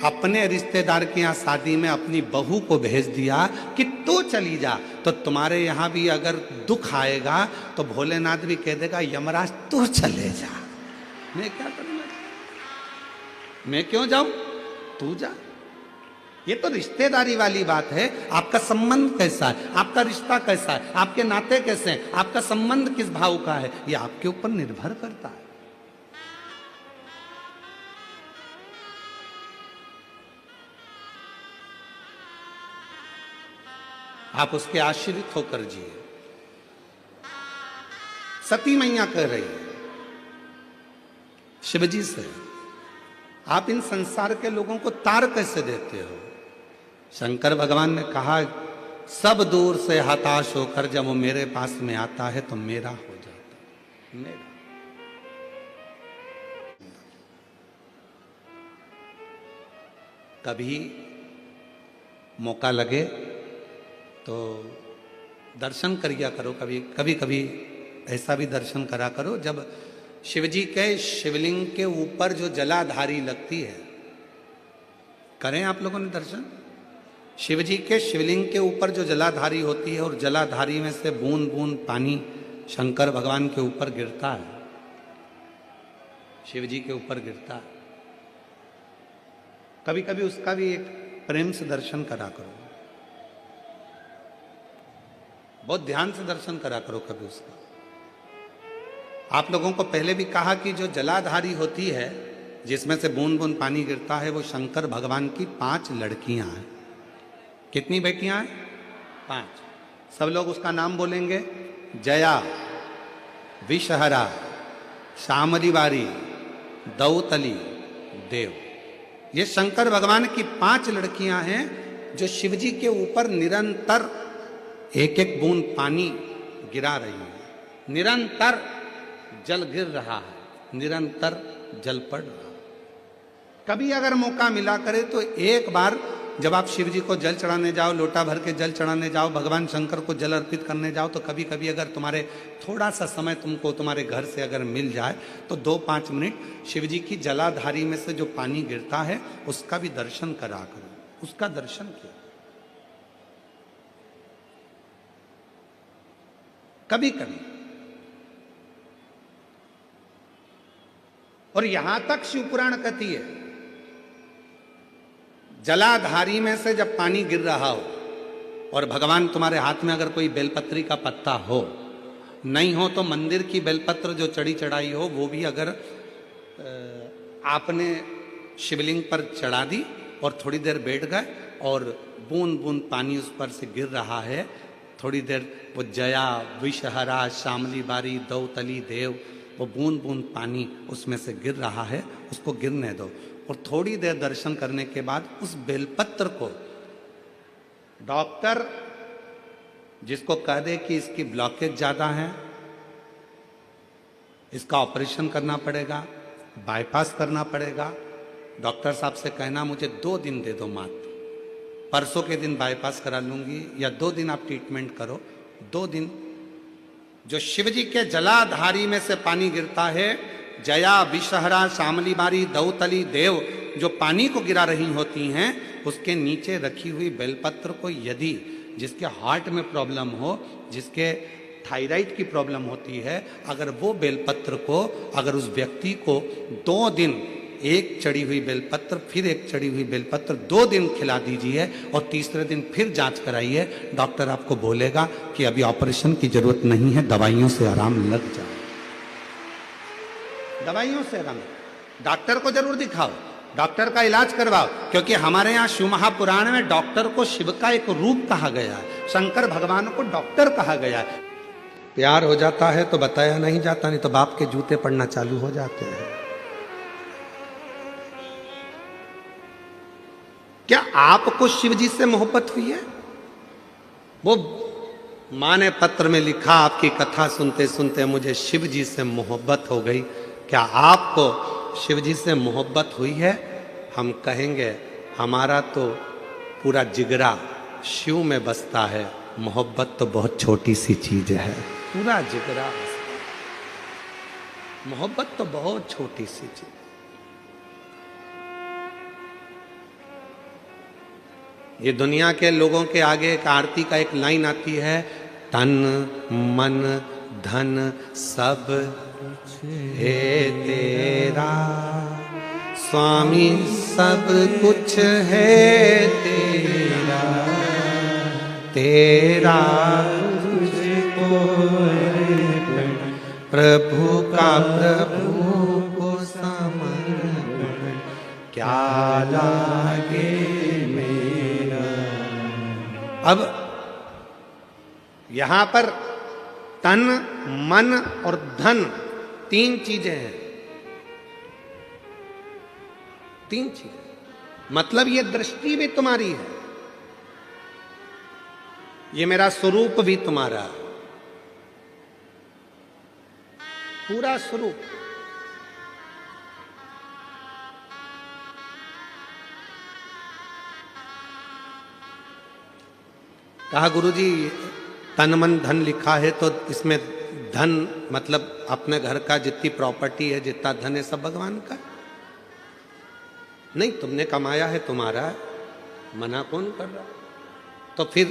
अपने रिश्तेदार के यहाँ शादी में अपनी बहू को भेज दिया कि तू चली जा, तो तुम्हारे यहाँ भी अगर दुख आएगा तो भोलेनाथ भी कह देगा यमराज तू चले जा, मैं क्या करूँगा, मैं क्यों जाऊं, तू जा। ये तो रिश्तेदारी वाली बात है। आपका संबंध कैसा है, आपका रिश्ता कैसा है, आपके नाते कैसे हैं, आपका संबंध किस भाव का है, ये आपके ऊपर निर्भर करता है। आप उसके आश्रित होकर जिए। सती मैया कह रही है शिवजी से, आप इन संसार के लोगों को तार कैसे देते हो? शंकर भगवान ने कहा, सब दूर से हताश होकर जब वो मेरे पास में आता है तो मेरा हो जाता है, मेरा। कभी मौका लगे तो दर्शन करिया करो, कभी कभी ऐसा भी दर्शन करा करो जब शिवजी के शिवलिंग के ऊपर जो जलाधारी लगती है, करें आप लोगों ने दर्शन। शिवजी के शिवलिंग के ऊपर जो जलाधारी होती है और जलाधारी में से बूंद बूंद पानी शंकर भगवान के ऊपर गिरता है, शिवजी के ऊपर गिरता है। कभी कभी उसका भी एक प्रेम से दर्शन करा करो, बहुत ध्यान से दर्शन करा करो कभी उसका। आप लोगों को पहले भी कहा कि जो जलाधारी होती है जिसमें से बूंद बूंद पानी गिरता है, वो शंकर भगवान की 5 लड़कियां हैं। कितनी बेटियां हैं? 5। सब लोग उसका नाम बोलेंगे, जया, विषहरा, शामली बारी, दौतली, देव। ये शंकर भगवान की 5 लड़कियां हैं जो शिवजी के ऊपर निरंतर एक एक बूंद पानी गिरा रही है। निरंतर जल गिर रहा है, निरंतर जल पड़ रहा है। कभी अगर मौका मिला करे तो एक बार जब आप शिव जी को जल चढ़ाने जाओ, लोटा भर के जल चढ़ाने जाओ, भगवान शंकर को जल अर्पित करने जाओ, तो कभी कभी अगर तुम्हारे थोड़ा सा समय तुमको तुम्हारे घर से अगर मिल जाए तो 2-5 मिनट शिव जी की जलाधारी में से जो पानी गिरता है उसका भी दर्शन करा करो, उसका दर्शन किया। कभी कभी। और यहां तक शिवपुराण कहती है, जलाधारी में से जब पानी गिर रहा हो और भगवान तुम्हारे हाथ में अगर कोई बेलपत्री का पत्ता हो, नहीं हो तो मंदिर की बेलपत्र जो चढ़ी चढ़ाई हो वो भी अगर आपने शिवलिंग पर चढ़ा दी और थोड़ी देर बैठ गए और बूंद बूंद पानी उस पर से गिर रहा है, थोड़ी देर वो जया, विषहरा, शामली बारी, दौतली, देव, वो बूंद बूंद पानी उसमें से गिर रहा है, उसको गिरने दो। और थोड़ी देर दर्शन करने के बाद उस बेलपत्र को डॉक्टर जिसको कह दे कि इसकी ब्लॉकेज ज्यादा है, इसका ऑपरेशन करना पड़ेगा, बाईपास करना पड़ेगा, डॉक्टर साहब से कहना मुझे 2 दिन दे दो मात्र, परसों के दिन बाईपास करा लूंगी, या 2 दिन आप ट्रीटमेंट करो। 2 दिन जो शिवजी के जलाधारी में से पानी गिरता है, जया, विषहरा, शामली बारी, दौतली, देव, जो पानी को गिरा रही होती हैं, उसके नीचे रखी हुई बेलपत्र को यदि जिसके हार्ट में प्रॉब्लम हो, जिसके थायराइड की प्रॉब्लम होती है, अगर वो बेलपत्र को अगर उस व्यक्ति को 2 दिन एक चढ़ी हुई बेलपत्र, फिर एक चढ़ी हुई बेलपत्र 2 दिन खिला दीजिए और तीसरे दिन फिर जांच कराइए, डॉक्टर आपको बोलेगा कि अभी ऑपरेशन की जरूरत नहीं है, दवाइयों से आराम लग जाए, दवाइयों से आराम। डॉक्टर को जरूर दिखाओ, डॉक्टर का इलाज करवाओ, क्योंकि हमारे यहाँ शिव महापुराण में डॉक्टर को शिव का एक रूप कहा गया है, शंकर भगवान को डॉक्टर कहा गया है। प्यार हो जाता है तो बताया नहीं जाता, नहीं तो बाप के जूते पड़ना चालू हो जाते हैं। क्या आपको शिव जी से मोहब्बत हुई है? वो माँ ने पत्र में लिखा, आपकी कथा सुनते सुनते मुझे शिव जी से मोहब्बत हो गई। क्या आपको शिव जी से मोहब्बत हुई है, हम कहेंगे हमारा तो पूरा जिगरा शिव में बसता है, मोहब्बत तो बहुत छोटी सी चीज है। पूरा जिगरा, मोहब्बत तो बहुत छोटी सी चीज। ये दुनिया के लोगों के आगे एक आरती का एक लाइन आती है, तन मन धन सब है तेरा, स्वामी सब कुछ है तेरा, तेरा तुझको प्रभु का प्रभु को समर्पण, क्या लागे मेरा। अब यहां पर तन मन और धन तीन चीजें हैं, तीन चीजें, मतलब ये दृष्टि भी तुम्हारी है, ये मेरा स्वरूप भी तुम्हारा है, पूरा स्वरूप। कहा गुरुजी तन मन धन लिखा है तो इसमें धन मतलब अपने घर का जितनी प्रॉपर्टी है, जितना धन है सब भगवान का? नहीं, तुमने कमाया है, तुम्हारा है, मना कौन कर रहा? तो फिर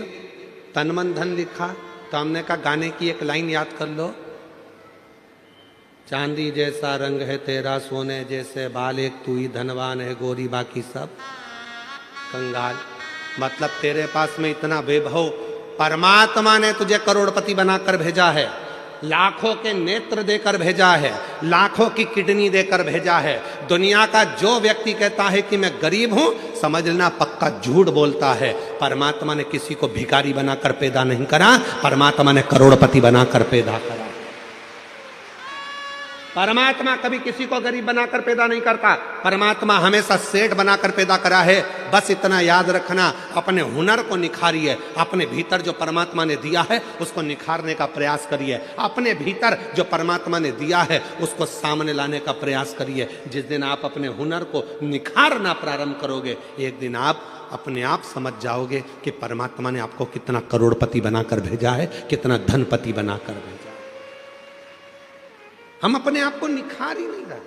तन मन धन लिखा तो हमने कहा गाने की एक लाइन याद कर लो, चांदी जैसा रंग है तेरा, सोने जैसे बाल, एक तू ही धनवान है गोरी, बाकी सब कंगाल। मतलब तेरे पास में इतना वैभव, परमात्मा ने तुझे करोड़पति बनाकर भेजा है, लाखों के नेत्र देकर भेजा है, लाखों की किडनी देकर भेजा है। दुनिया का जो व्यक्ति कहता है कि मैं गरीब हूं, समझना पक्का झूठ बोलता है। परमात्मा ने किसी को भिखारी बनाकर पैदा नहीं करा, परमात्मा ने करोड़पति बनाकर पैदा करा। परमात्मा कभी किसी को गरीब बनाकर पैदा नहीं करता, परमात्मा हमेशा सेठ बनाकर पैदा करा है। बस इतना याद रखना, अपने हुनर को निखारिए, अपने भीतर जो परमात्मा ने दिया है उसको निखारने का प्रयास करिए, अपने भीतर जो परमात्मा ने दिया है उसको सामने लाने का प्रयास करिए। जिस दिन आप अपने हुनर को निखारना प्रारंभ करोगे, एक दिन आप अपने आप समझ जाओगे कि परमात्मा ने आपको कितना करोड़पति बनाकर भेजा है, कितना धनपति बनाकर भेजा। हम अपने आप को निखार ही नहीं रहे।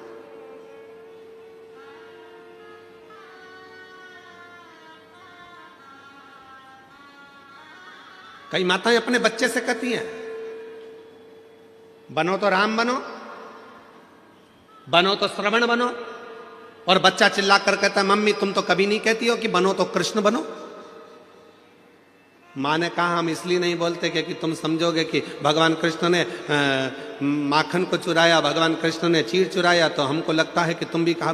कई माताएं अपने बच्चे से कहती हैं, बनो तो राम बनो, बनो तो श्रवण बनो, और बच्चा चिल्ला कर कहता है मम्मी तुम तो कभी नहीं कहती हो कि बनो तो कृष्ण बनो। माँ ने कहा हम इसलिए नहीं बोलते क्योंकि तुम समझोगे कि भगवान कृष्ण ने माखन को चुराया, भगवान कृष्ण ने चीर चुराया, तो हमको लगता है कि तुम भी कहा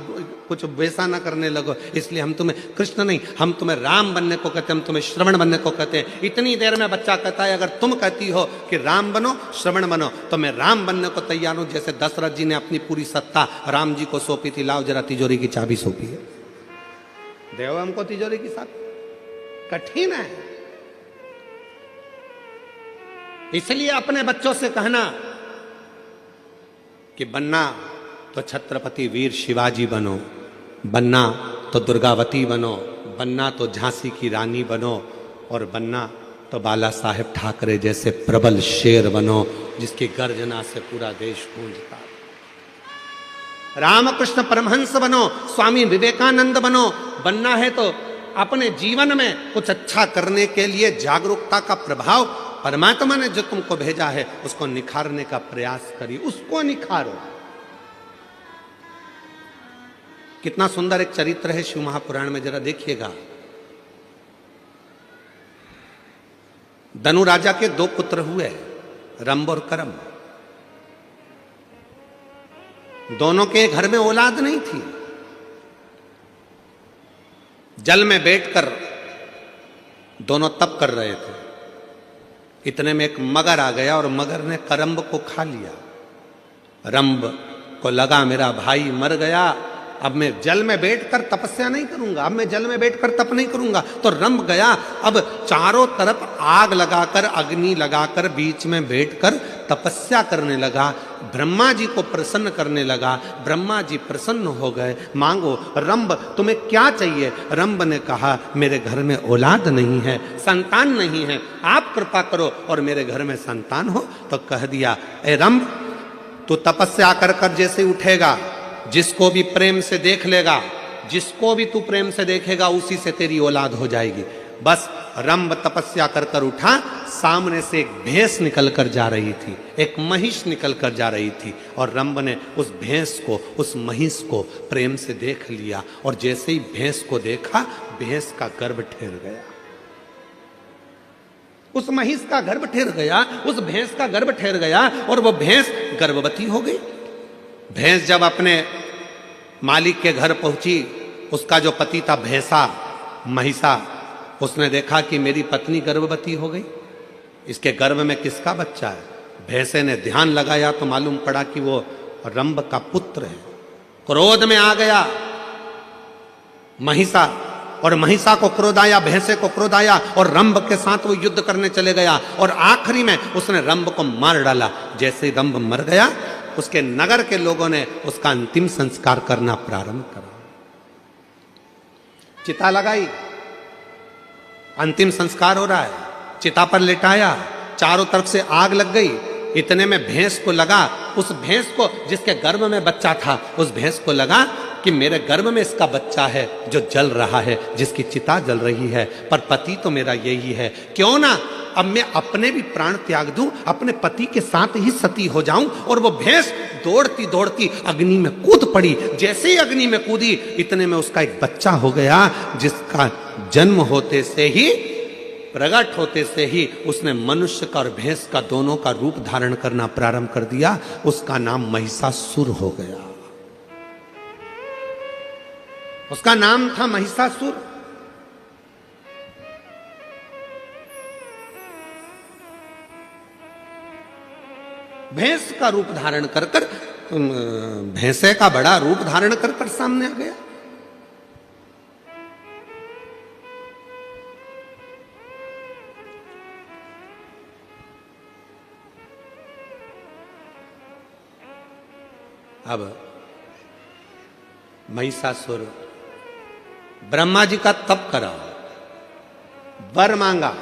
कुछ वैसा ना करने लगो, इसलिए हम तुम्हें कृष्ण नहीं, हम तुम्हें राम बनने को कहते हैं, हम तुम्हें श्रवण बनने को कहते हैं। इतनी देर में बच्चा कहता है अगर तुम कहती हो कि राम बनो श्रवण बनो तो मैं राम बनने को तैयार हूं। जैसे दशरथ जी ने अपनी पूरी सत्ता राम जी को सौंपी थी, लाओ जरा तिजोरी की चाबी सौंपी है, देव हमको तिजोरी की चाबी। कठिन है, इसलिए अपने बच्चों से कहना कि बनना तो छत्रपति वीर शिवाजी बनो, बनना तो दुर्गावती बनो, बनना तो झांसी की रानी बनो, और बनना तो बाला साहेब ठाकरे जैसे प्रबल शेर बनो जिसकी गर्जना से पूरा देश गूंजता। रामकृष्ण परमहंस बनो, स्वामी विवेकानंद बनो। बनना है तो अपने जीवन में कुछ अच्छा करने के लिए जागरूकता का प्रभाव परमात्मा ने जो तुमको भेजा है उसको निखारने का प्रयास करिए, उसको निखारो। कितना सुंदर एक चरित्र है शिव महापुराण में, जरा देखिएगा। धनु राजा के दो पुत्र हुए, रंभ और करम। दोनों के घर में औलाद नहीं थी। जल में बैठकर दोनों तप कर रहे थे, इतने में एक मगर आ गया और मगर ने करम्ब को खा लिया। रंभ को लगा मेरा भाई मर गया, अब मैं जल में बैठकर तपस्या नहीं करूंगा, अब मैं जल में बैठकर तप नहीं करूंगा। तो रंभ गया, अब चारों तरफ आग लगाकर, अग्नि लगाकर बीच में बैठकर तपस्या करने लगा। ब्रह्मा जी को प्रसन्न करने लगा। ब्रह्मा जी प्रसन्न हो गए, मांगो रंभ तुम्हें क्या चाहिए? रंभ ने कहा मेरे घर में औलाद नहीं है, संतान नहीं है, आप कृपा करो और मेरे घर में संतान हो। तो कह दिया ए रंभ, तू तपस्या कर कर जैसे उठेगा, जिसको भी प्रेम से देख लेगा, जिसको भी तू प्रेम से देखेगा उसी से तेरी औलाद हो जाएगी। बस रंभ तपस्या कर कर उठा, सामने से एक भैंस निकल कर जा रही थी, एक महिष निकल कर जा रही थी, और रंभ ने उस भैंस को, उस महिष को प्रेम से देख लिया। और जैसे ही भैंस को देखा, भैंस का गर्भ ठहर गया, उस महिष का गर्भ ठहर गया, उस भैंस का गर्भ ठहर गया, और वो भैंस गर्भवती हो गई। भैंस जब अपने मालिक के घर पहुंची, उसका जो पति था भैंसा, महिषा, उसने देखा कि मेरी पत्नी गर्भवती हो गई, इसके गर्भ में किसका बच्चा है? भैंसे ने ध्यान लगाया तो मालूम पड़ा कि वो रंभ का पुत्र है। क्रोध में आ गया महिषा, और महिषा को क्रोध आया, भैंसे को क्रोध आया, और रंभ के साथ वो युद्ध करने चले गया, और आखिरी में उसने रंभ को मार डाला। जैसे रंभ मर गया, उसके नगर के लोगों ने उसका अंतिम संस्कार करना प्रारंभ करा। चिता लगाई, अंतिम संस्कार हो रहा है, चिता पर लेटाया, चारों तरफ से आग लग गई। इतने में भैंस को लगा, उस भैंस को जिसके गर्भ में बच्चा था, उस भैंस को लगा कि मेरे गर्भ में इसका बच्चा है जो जल रहा है, जिसकी चिता जल रही है, पर पति तो मेरा यही है, क्यों ना अब मैं अपने भी प्राण त्याग दूं, अपने पति के साथ ही सती हो जाऊं। और वो भैंस दौड़ती दौड़ती अग्नि में कूद पड़ी। जैसे ही अग्नि में कूदी, इतने में उसका एक बच्चा हो गया, जिसका जन्म होते से ही, प्रकट होते से ही उसने मनुष्य का और भैंस का दोनों का रूप धारण करना प्रारंभ कर दिया। उसका नाम महिषासुर हो गया, उसका नाम था महिषासुर। भैंस का रूप धारण कर कर, भैंसे का बड़ा रूप धारण कर कर सामने आ गया। अब महिषासुर ब्रह्मा जी का तप करा, वर मांगा,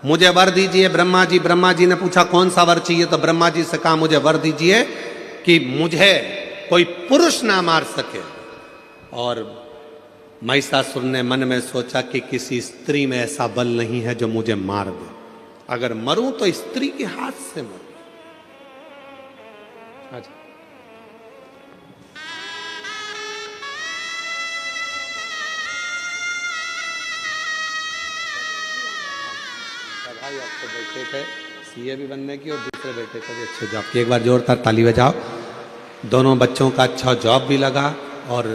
मुझे वर दीजिए ब्रह्मा जी। ब्रह्मा जी ने पूछा कौन सा वर चाहिए? तो ब्रह्मा जी से कहा मुझे वर दीजिए कि मुझे कोई पुरुष ना मार सके। और महिषासुर ने मन में सोचा कि किसी स्त्री में ऐसा बल नहीं है जो मुझे मार दे, अगर मरूं तो स्त्री के हाथ से मरूं। भाई आपको बेटे थे सीए भी बनने की और दूसरे बेटे को भी अच्छे जॉब की, एक बार जोरदार ताली बजाओ। दोनों बच्चों का अच्छा जॉब भी लगा और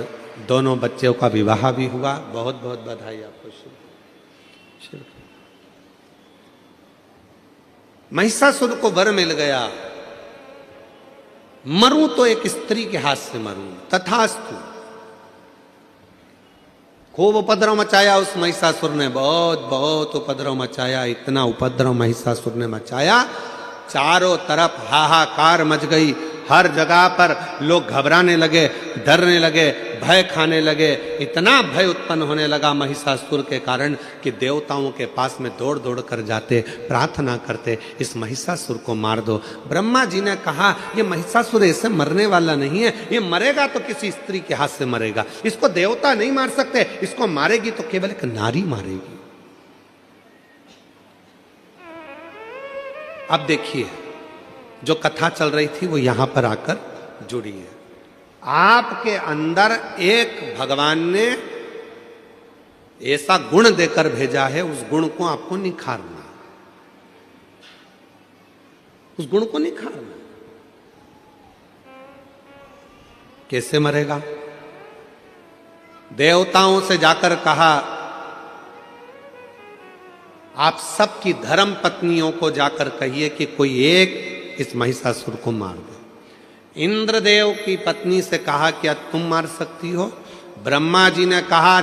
दोनों बच्चों का विवाह भी हुआ। बहुत बहुत बधाई आपको। महिषासुर को वर मिल गया, मरूं तो एक स्त्री के हाथ से मरूं, तथास्तु। खूब उपद्रव मचाया उस महिषासुर ने, बहुत बहुत उपद्रव मचाया। इतना उपद्रव महिषासुर ने मचाया, चारों तरफ हाहाकार मच गई। हर जगह पर लोग घबराने लगे, डरने लगे, भय खाने लगे। इतना भय उत्पन्न होने लगा महिषासुर के कारण कि देवताओं के पास में दौड़ दौड़ कर जाते, प्रार्थना करते इस महिषासुर को मार दो। ब्रह्मा जी ने कहा ये महिषासुर ऐसे मरने वाला नहीं है, ये मरेगा तो किसी स्त्री के हाथ से मरेगा, इसको देवता नहीं मार सकते, इसको मारेगी तो केवल एक नारी मारेगी। अब देखिए जो कथा चल रही थी वो यहां पर आकर जुड़ी है। आपके अंदर एक भगवान ने ऐसा गुण देकर भेजा है, उस गुण को आपको निखारना, उस गुण को निखारना। कैसे मरेगा? देवताओं से जाकर कहा आप सबकी धर्म पत्नियों को जाकर कहिए कि कोई एक इस महिषासुर को मार दे। इंद्रदेव की पत्नी से कहा क्या तुम मार सकती हो? ब्रह्मा जी ने कहा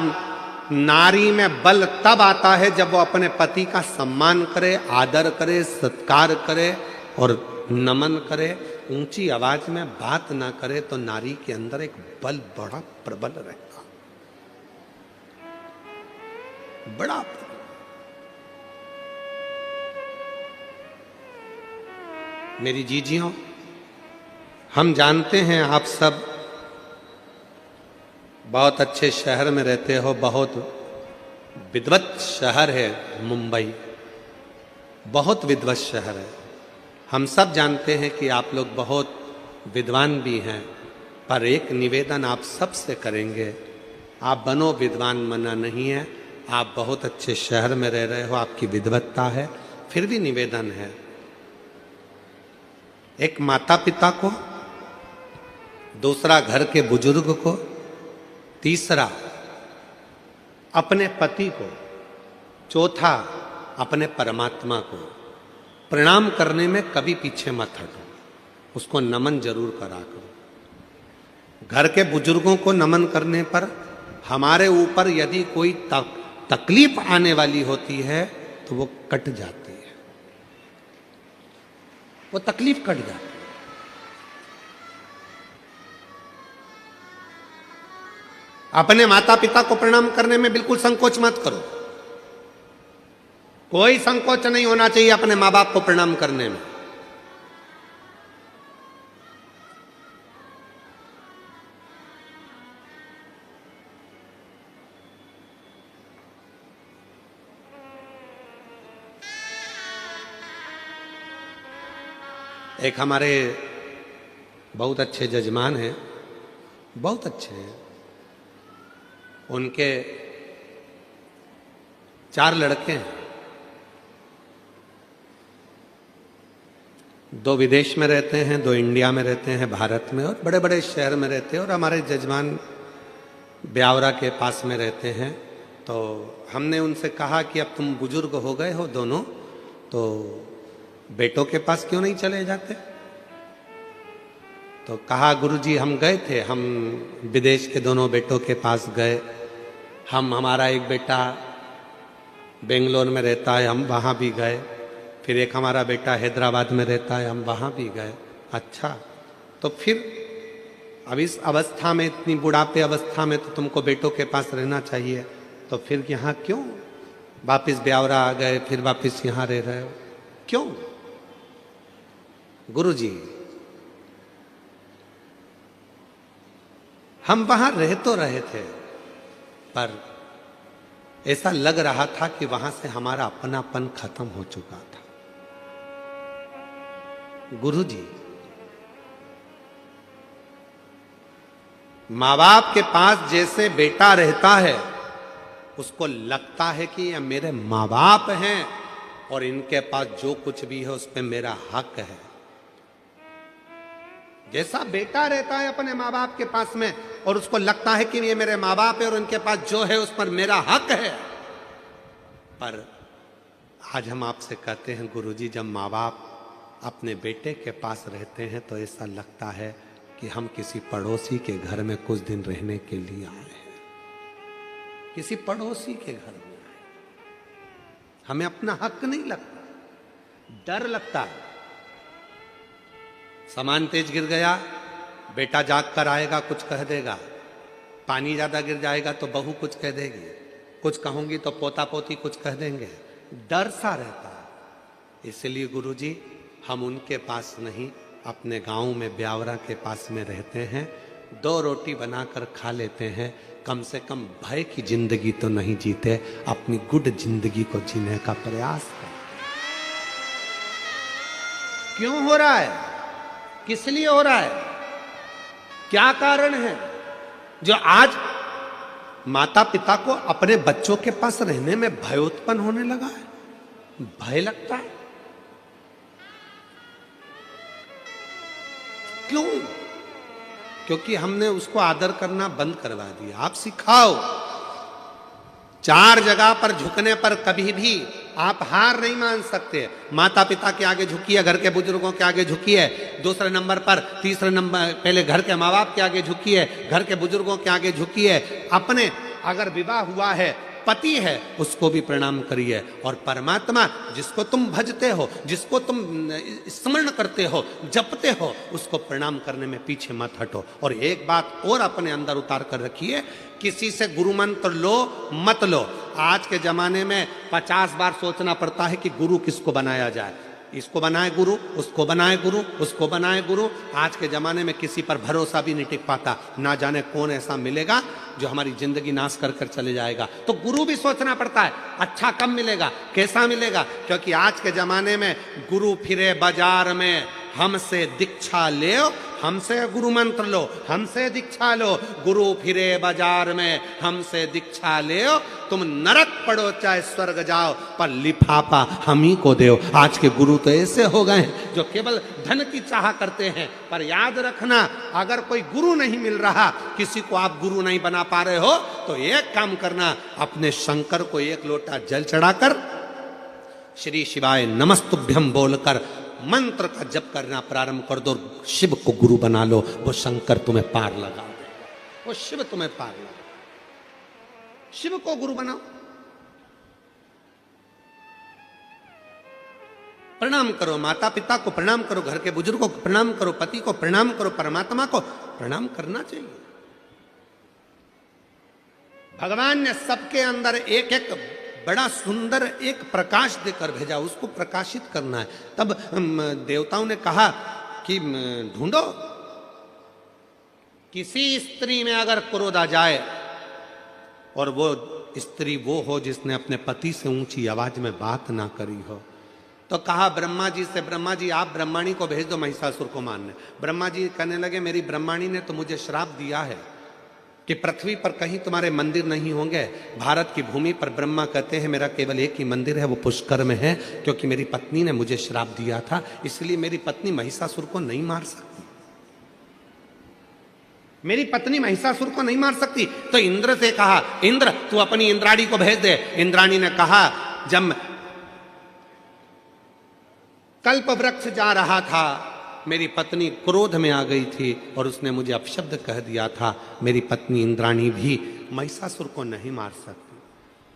नारी में बल तब आता है जब वो अपने पति का सम्मान करे, आदर करे, सत्कार करे और नमन करे, ऊंची आवाज में बात ना करे तो नारी के अंदर एक बल बड़ा प्रबल रहता, बड़ा प्रबल। मेरी जीजियों, हम जानते हैं आप सब बहुत अच्छे शहर में रहते हो, बहुत विद्वत शहर है मुंबई, बहुत विद्वत शहर है। हम सब जानते हैं कि आप लोग बहुत विद्वान भी हैं, पर एक निवेदन आप सब से करेंगे, आप बनो विद्वान, मना नहीं है, आप बहुत अच्छे शहर में रह रहे हो, आपकी विद्वत्ता है, फिर भी निवेदन है, एक माता पिता को, दूसरा घर के बुजुर्ग को, तीसरा अपने पति को, चौथा अपने परमात्मा को प्रणाम करने में कभी पीछे मत हटो, उसको नमन जरूर करा करो। घर के बुजुर्गों को नमन करने पर हमारे ऊपर यदि कोई तकलीफ आने वाली होती है तो वो कट जाती है, वो तकलीफ कट जाती है। अपने माता पिता को प्रणाम करने में बिल्कुल संकोच मत करो, कोई संकोच नहीं होना चाहिए अपने मां बाप को प्रणाम करने में। एक हमारे बहुत अच्छे जजमान हैं, बहुत अच्छे हैं, उनके 4 लड़के हैं, 2 विदेश में रहते हैं, 2 इंडिया में रहते हैं, भारत में, और बड़े बड़े शहर में रहते हैं। और हमारे जजमान ब्यावरा के पास में रहते हैं। तो हमने उनसे कहा कि अब तुम बुजुर्ग हो गए हो दोनों, तो बेटों के पास क्यों नहीं चले जाते? तो कहा गुरुजी हम गए थे, हम विदेश के दोनों बेटों के पास गए, हमारा एक बेटा बेंगलोर में रहता है, हम वहाँ भी गए, फिर एक हमारा बेटा हैदराबाद में रहता है, हम वहाँ भी गए। अच्छा, तो फिर अब इस अवस्था में, इतनी बुढ़ापे अवस्था में तो तुमको बेटों के पास रहना चाहिए, तो फिर यहाँ क्यों वापिस ब्यावरा आ गए, फिर वापिस यहाँ रह रहे हो, क्यों? गुरुजी हम वहां रह तो रहे थे, पर ऐसा लग रहा था कि वहां से हमारा अपनापन खत्म हो चुका था। गुरुजी, माँ बाप के पास जैसे बेटा रहता है, उसको लगता है कि ये मेरे माँ बाप हैं और इनके पास जो कुछ भी है उस पर मेरा हक है। जैसा बेटा रहता है अपने माँ बाप के पास में और उसको लगता है कि ये मेरे माँ बाप है और उनके पास जो है उस पर मेरा हक है, पर आज हम आपसे कहते हैं गुरुजी, जब माँ बाप अपने बेटे के पास रहते हैं तो ऐसा लगता है कि हम किसी पड़ोसी के घर में कुछ दिन रहने के लिए आए हैं, किसी पड़ोसी के घर में आए, हमें अपना हक नहीं लगता, डर लगता है। सामान तेज गिर गया, बेटा जाग कर आएगा कुछ कह देगा, पानी ज्यादा गिर जाएगा तो बहू कुछ कह देगी, कुछ कहूंगी तो पोता पोती कुछ कह देंगे, डर सा रहता है। इसलिए गुरुजी हम उनके पास नहीं, अपने गांव में ब्यावरा के पास में रहते हैं, 2 रोटी बनाकर खा लेते हैं, कम से कम भय की जिंदगी तो नहीं जीते, अपनी गुड जिंदगी को जीने का प्रयास करें। क्यों हो रहा है, किस लिए हो रहा है, क्या कारण है जो आज माता पिता को अपने बच्चों के पास रहने में भय उत्पन्न होने लगा है? भय लगता है क्यों? क्योंकि हमने उसको आदर करना बंद करवा दिया। आप सिखाओ, 4 जगह पर झुकने पर कभी भी आप हार नहीं मान सकते। माता पिता के आगे झुकिए, घर के बुजुर्गों के आगे झुकिए, दूसरे नंबर पर, तीसरे नंबर पहले घर के माँ बाप के आगे झुकिए, घर के बुजुर्गों के आगे झुकिए। अपने अगर विवाह हुआ है पति है उसको भी प्रणाम करिए, और परमात्मा जिसको तुम भजते हो, जिसको तुम स्मरण करते हो, जपते हो, उसको प्रणाम करने में पीछे मत हटो। और एक बात और अपने अंदर उतार कर रखिए, किसी से गुरु मंत्र लो मत लो। आज के जमाने में 50 बार सोचना पड़ता है कि गुरु किसको बनाया जाए, इसको बनाए गुरु, उसको बनाए गुरु, उसको बनाए गुरु। आज के जमाने में किसी पर भरोसा भी नहीं टिक पाता, ना जाने कौन ऐसा मिलेगा जो हमारी जिंदगी नाश कर कर चले जाएगा। तो गुरु भी सोचना पड़ता है, अच्छा कब मिलेगा, कैसा मिलेगा, क्योंकि आज के जमाने में गुरु फिरे बाजार में, हमसे दीक्षा ले, हमसे गुरु मंत्र लो, हमसे दीक्षा लो, गुरु फिरे बाजार में, हमसे दीक्षा ले, तुम नरक पड़ो चाहे स्वर्ग जाओ, पर लिफाफा हम ही को दो। आज के गुरु तो ऐसे हो गए हैं जो केवल धन की चाह करते हैं। पर याद रखना, अगर कोई गुरु नहीं मिल रहा, किसी को आप गुरु नहीं बना पा रहे हो, तो एक काम करना, अपने शंकर को एक लोटा जल चढ़ाकर श्री शिवाय नमस्तुभ्यम बोलकर मंत्र का जप करना प्रारंभ कर दो। शिव को गुरु बना लो, वो शंकर तुम्हें पार लगा दे, वो शिव तुम्हें पार लगा। शिव को गुरु बनाओ, प्रणाम करो, माता पिता को प्रणाम करो, घर के बुजुर्गों को प्रणाम करो, पति को प्रणाम करो, परमात्मा को प्रणाम करना चाहिए। भगवान ने सबके अंदर एक एक बड़ा सुंदर एक प्रकाश देकर भेजा, उसको प्रकाशित करना है। तब देवताओं ने कहा कि ढूंढो, किसी स्त्री में अगर क्रोध आ जाए और वो स्त्री वो हो जिसने अपने पति से ऊंची आवाज में बात ना करी हो, तो कहा ब्रह्मा जी से, ब्रह्मा जी आप ब्रह्माणी को भेज दो महिषासुर को मारने। ब्रह्मा जी कहने लगे, मेरी ब्रह्माणी ने तो मुझे श्राप दिया है कि पृथ्वी पर कहीं तुम्हारे मंदिर नहीं होंगे। भारत की भूमि पर ब्रह्मा कहते हैं मेरा केवल एक ही मंदिर है, वो पुष्कर में है, क्योंकि मेरी पत्नी ने मुझे श्राप दिया था, इसलिए मेरी पत्नी महिषासुर को नहीं मार सकती, मेरी पत्नी महिषासुर को नहीं मार सकती। तो इंद्र से कहा, इंद्र तू अपनी इंद्राणी को भेज दे। इंद्राणी ने कहा, जब कल्प वृक्ष जा रहा था, मेरी पत्नी क्रोध में आ गई थी और उसने मुझे अपशब्द कह दिया था, मेरी पत्नी इंद्राणी भी महिषासुर को नहीं मार सकती।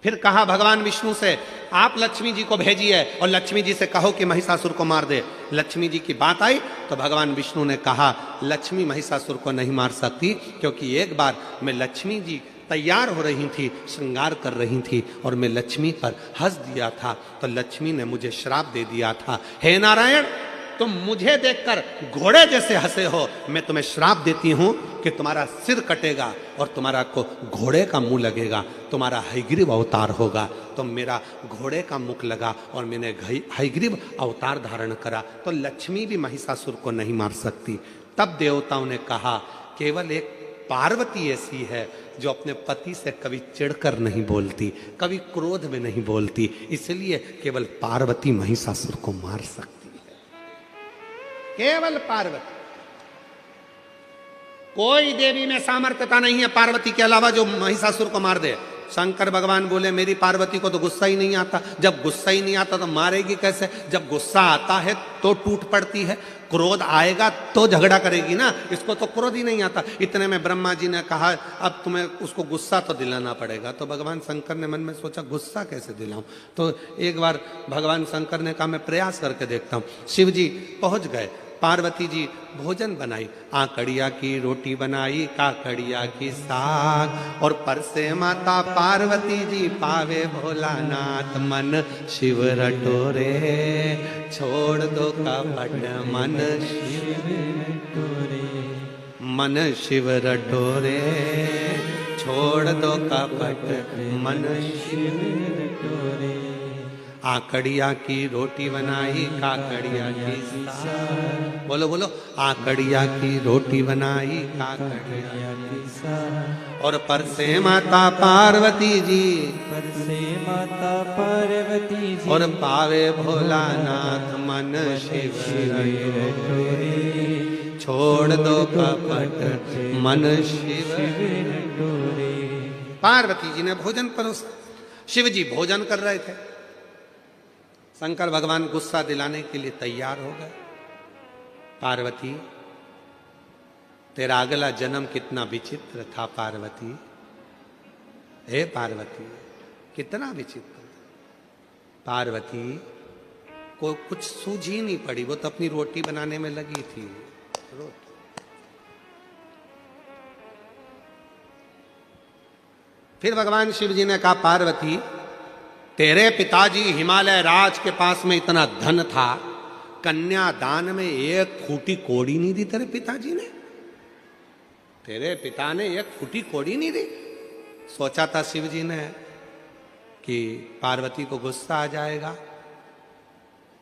फिर कहा भगवान विष्णु से, आप लक्ष्मी जी को भेजिए और लक्ष्मी जी से कहो कि महिषासुर को मार दे। लक्ष्मी जी की बात आई तो भगवान विष्णु ने कहा, लक्ष्मी महिषासुर को नहीं मार सकती, क्योंकि एक बार मैं लक्ष्मी जी तैयार हो रही थी, श्रृंगार कर रही थी और मैं लक्ष्मी पर हंस दिया था, तो लक्ष्मी ने मुझे श्राप दे दिया था, हे नारायण तुम मुझे देखकर घोड़े जैसे हंसे हो, मैं तुम्हें श्राप देती हूं कि तुम्हारा सिर कटेगा और तुम्हारा को घोड़े का मुंह लगेगा, तुम्हारा हयग्रीव अवतार होगा। तो मेरा घोड़े का मुख लगा और मैंने हयग्रीव अवतार धारण करा, तो लक्ष्मी भी महिषासुर को नहीं मार सकती। तब देवताओं ने कहा, केवल एक पार्वती ऐसी है जो अपने पति से कभी चिढ़कर नहीं बोलती, कभी क्रोध में नहीं बोलती, इसलिए केवल पार्वती महिषासुर को मार सकती, केवल पार्वती। कोई देवी में सामर्थ्यता नहीं है पार्वती के अलावा जो महिषासुर को मार दे। शंकर भगवान बोले, मेरी पार्वती को तो गुस्सा ही नहीं आता, जब गुस्सा ही नहीं आता तो मारेगी कैसे? जब गुस्सा आता है तो टूट पड़ती है, क्रोध आएगा तो झगड़ा करेगी ना, इसको तो क्रोध ही नहीं आता। इतने में ब्रह्मा जी ने कहा, अब तुम्हें उसको गुस्सा तो दिलाना पड़ेगा। तो भगवान शंकर ने मन में सोचा, गुस्सा कैसे दिलाऊं? तो एक बार भगवान शंकर ने कहा, मैं प्रयास करके देखता हूं। शिव जी पहुंच गए, पार्वती जी भोजन बनाई, आकड़िया की रोटी बनाई, काकड़िया की साग, और परसे माता पार्वती जी पावे भोलानाथ, मन शिव रटोरे छोड़ दो कपट, मन शिव रटोरे, मन शिव रटोरे छोड़ दो कपट, मन शिव रटोरे। आकड़िया की रोटी बनाई, काकड़िया की साग, बोलो बोलो, आकड़िया की रोटी बनाई, काकड़िया की साग, और परसे माता पार्वती जी, परसे माता पार्वती जी, और पावे भोलानाथ, मन शिव रटोरे छोड़ दो कपट, मन शिव रटोरे। पार्वती जी ने भोजन परोसा, शिव जी भोजन कर रहे थे। शंकर भगवान गुस्सा दिलाने के लिए तैयार हो गए, पार्वती तेरा अगला जन्म कितना विचित्र था पार्वती, हे पार्वती कितना विचित्र। पार्वती को कुछ सूझ ही नहीं पड़ी, वो तो अपनी रोटी बनाने में लगी थी। फिर भगवान शिव जी ने कहा, पार्वती तेरे पिताजी हिमालय राज के पास में इतना धन था, कन्यादान में एक फूटी कोड़ी नहीं दी तेरे पिताजी ने। तेरे पिता ने एक फूटी कोड़ी नहीं दी। सोचा था शिव जी ने कि पार्वती को गुस्सा आ जाएगा।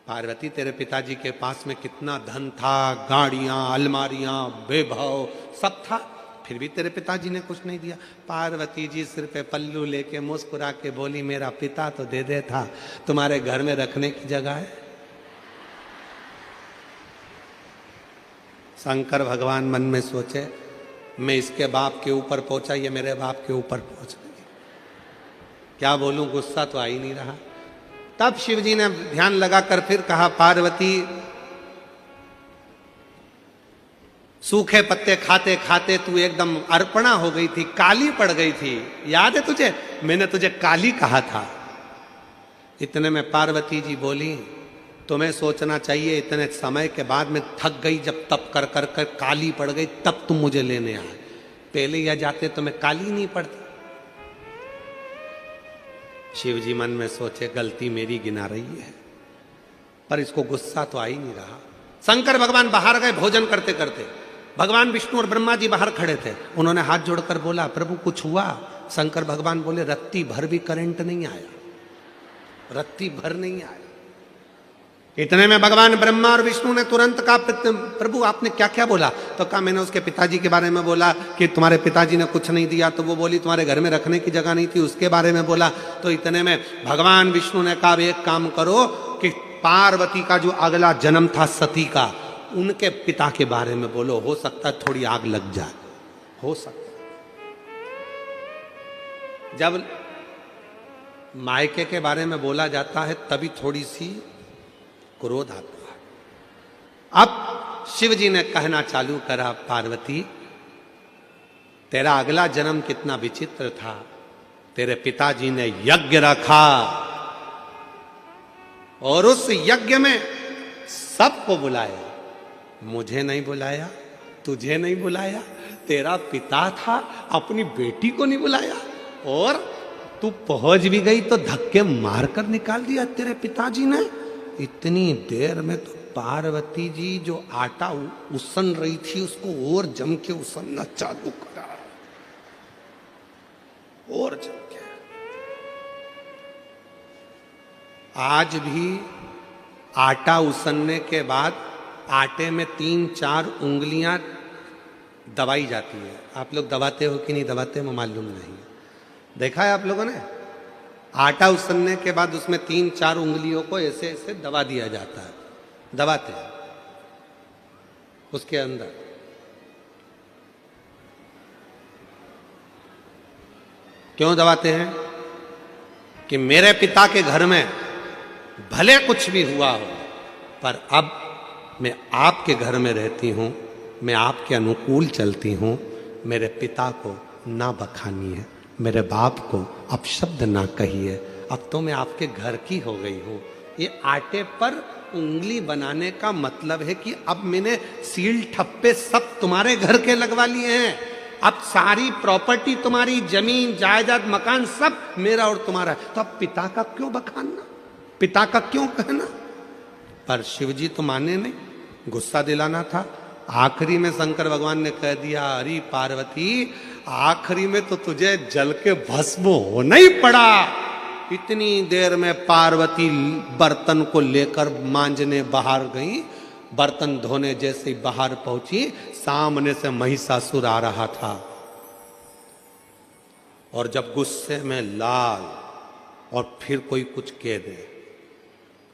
पार्वती तेरे पिताजी के पास में कितना धन था, गाड़ियां, अलमारियां, वैभव सब था, फिर भी तेरे पिताजी ने कुछ नहीं दिया। पार्वती जी सिर पे पल्लू लेके मुस्कुरा के बोली, मेरा पिता तो दे दे था, तुम्हारे घर में रखने की जगह है। शंकर भगवान मन में सोचे, मैं इसके बाप के ऊपर पहुंचा, ये मेरे बाप के ऊपर पहुंच गई, क्या बोलूं, गुस्सा तो आ ही नहीं रहा। तब शिव जी ने ध्यान लगाकर फिर कहा, पार्वती सूखे पत्ते खाते खाते तू एकदम अर्पणा हो गई थी, काली पड़ गई थी, याद है तुझे? मैंने तुझे काली कहा था। इतने में पार्वती जी बोली, तुम्हें सोचना चाहिए, इतने समय के बाद में थक गई, जब तप कर कर कर काली पड़ गई, तब तुम मुझे लेने आए, पहले या जाते तो मैं काली नहीं पड़ती। शिव जी मन में सोचे, गलती मेरी गिना रही है, पर इसको गुस्सा तो आ ही नहीं रहा। शंकर भगवान बाहर गए भोजन करते करते, भगवान विष्णु और ब्रह्मा जी बाहर खड़े थे। उन्होंने हाथ जोड़कर बोला, प्रभु कुछ हुआ? शंकर भगवान बोले, रत्ती भर भी करंट नहीं आया, रत्ती भर नहीं आया। इतने में भगवान ब्रह्मा और विष्णु ने तुरंत कहा, प्रभु आपने क्या क्या बोला? तो कहा, मैंने उसके पिताजी के बारे में बोला कि तुम्हारे पिताजी ने कुछ नहीं दिया, तो वो बोली तुम्हारे घर में रखने की जगह नहीं थी, उसके बारे में बोला। तो इतने में भगवान विष्णु ने कहा, एक काम करो कि पार्वती का जो अगला जन्म था सती का, उनके पिता के बारे में बोलो, हो सकता है थोड़ी आग लग जाए, हो सकता। जब मायके के बारे में बोला जाता है तभी थोड़ी सी क्रोध आता है। अब शिव जी ने कहना चालू करा, पार्वती तेरा अगला जन्म कितना विचित्र था। तेरे पिताजी ने यज्ञ रखा और उस यज्ञ में सबको बुलाया, मुझे नहीं बुलाया, तुझे नहीं बुलाया, तेरा पिता था अपनी बेटी को नहीं बुलाया, और तू पहुंच भी गई तो धक्के मारकर निकाल दिया तेरे पिताजी ने। इतनी देर में तो पार्वती जी जो आटा उसन रही थी उसको और जम के उसनना चालू करा, और जम के। आज भी आटा उसनने के बाद आटे में 3-4 उंगलियां दबाई जाती है। आप लोग दबाते हो कि नहीं दबाते हो मालूम नहीं, देखा है आप लोगों ने? आटा उसनने के बाद उसमें 3-4 उंगलियों को ऐसे ऐसे दबा दिया जाता है, दबाते हैं उसके अंदर। क्यों दबाते हैं? कि मेरे पिता के घर में भले कुछ भी हुआ हो, पर अब मैं आपके घर में रहती हूं, मैं आपके अनुकूल चलती हूं, मेरे पिता को ना बखानी है, मेरे बाप को अपशब्द ना कहिए, अब तो मैं आपके घर की हो गई हूं। ये आटे पर उंगली बनाने का मतलब है कि अब मैंने सील ठप्पे सब तुम्हारे घर के लगवा लिए हैं, अब सारी प्रॉपर्टी तुम्हारी, जमीन जायदाद मकान सब मेरा और तुम्हारा है, तो अब पिता का क्यों बखानना, पिता का क्यों कहना? पर शिव जी तो माने नहीं, गुस्सा दिलाना था। आखिरी में शंकर भगवान ने कह दिया, अरे पार्वती आखिरी में तो तुझे जल के भस्म होना ही पड़ा। इतनी देर में पार्वती बर्तन को लेकर मांजने बाहर गई, बर्तन धोने जैसे बाहर पहुंची, सामने से महिषासुर आ रहा था, और जब गुस्से में लाल और फिर कोई कुछ कह दे,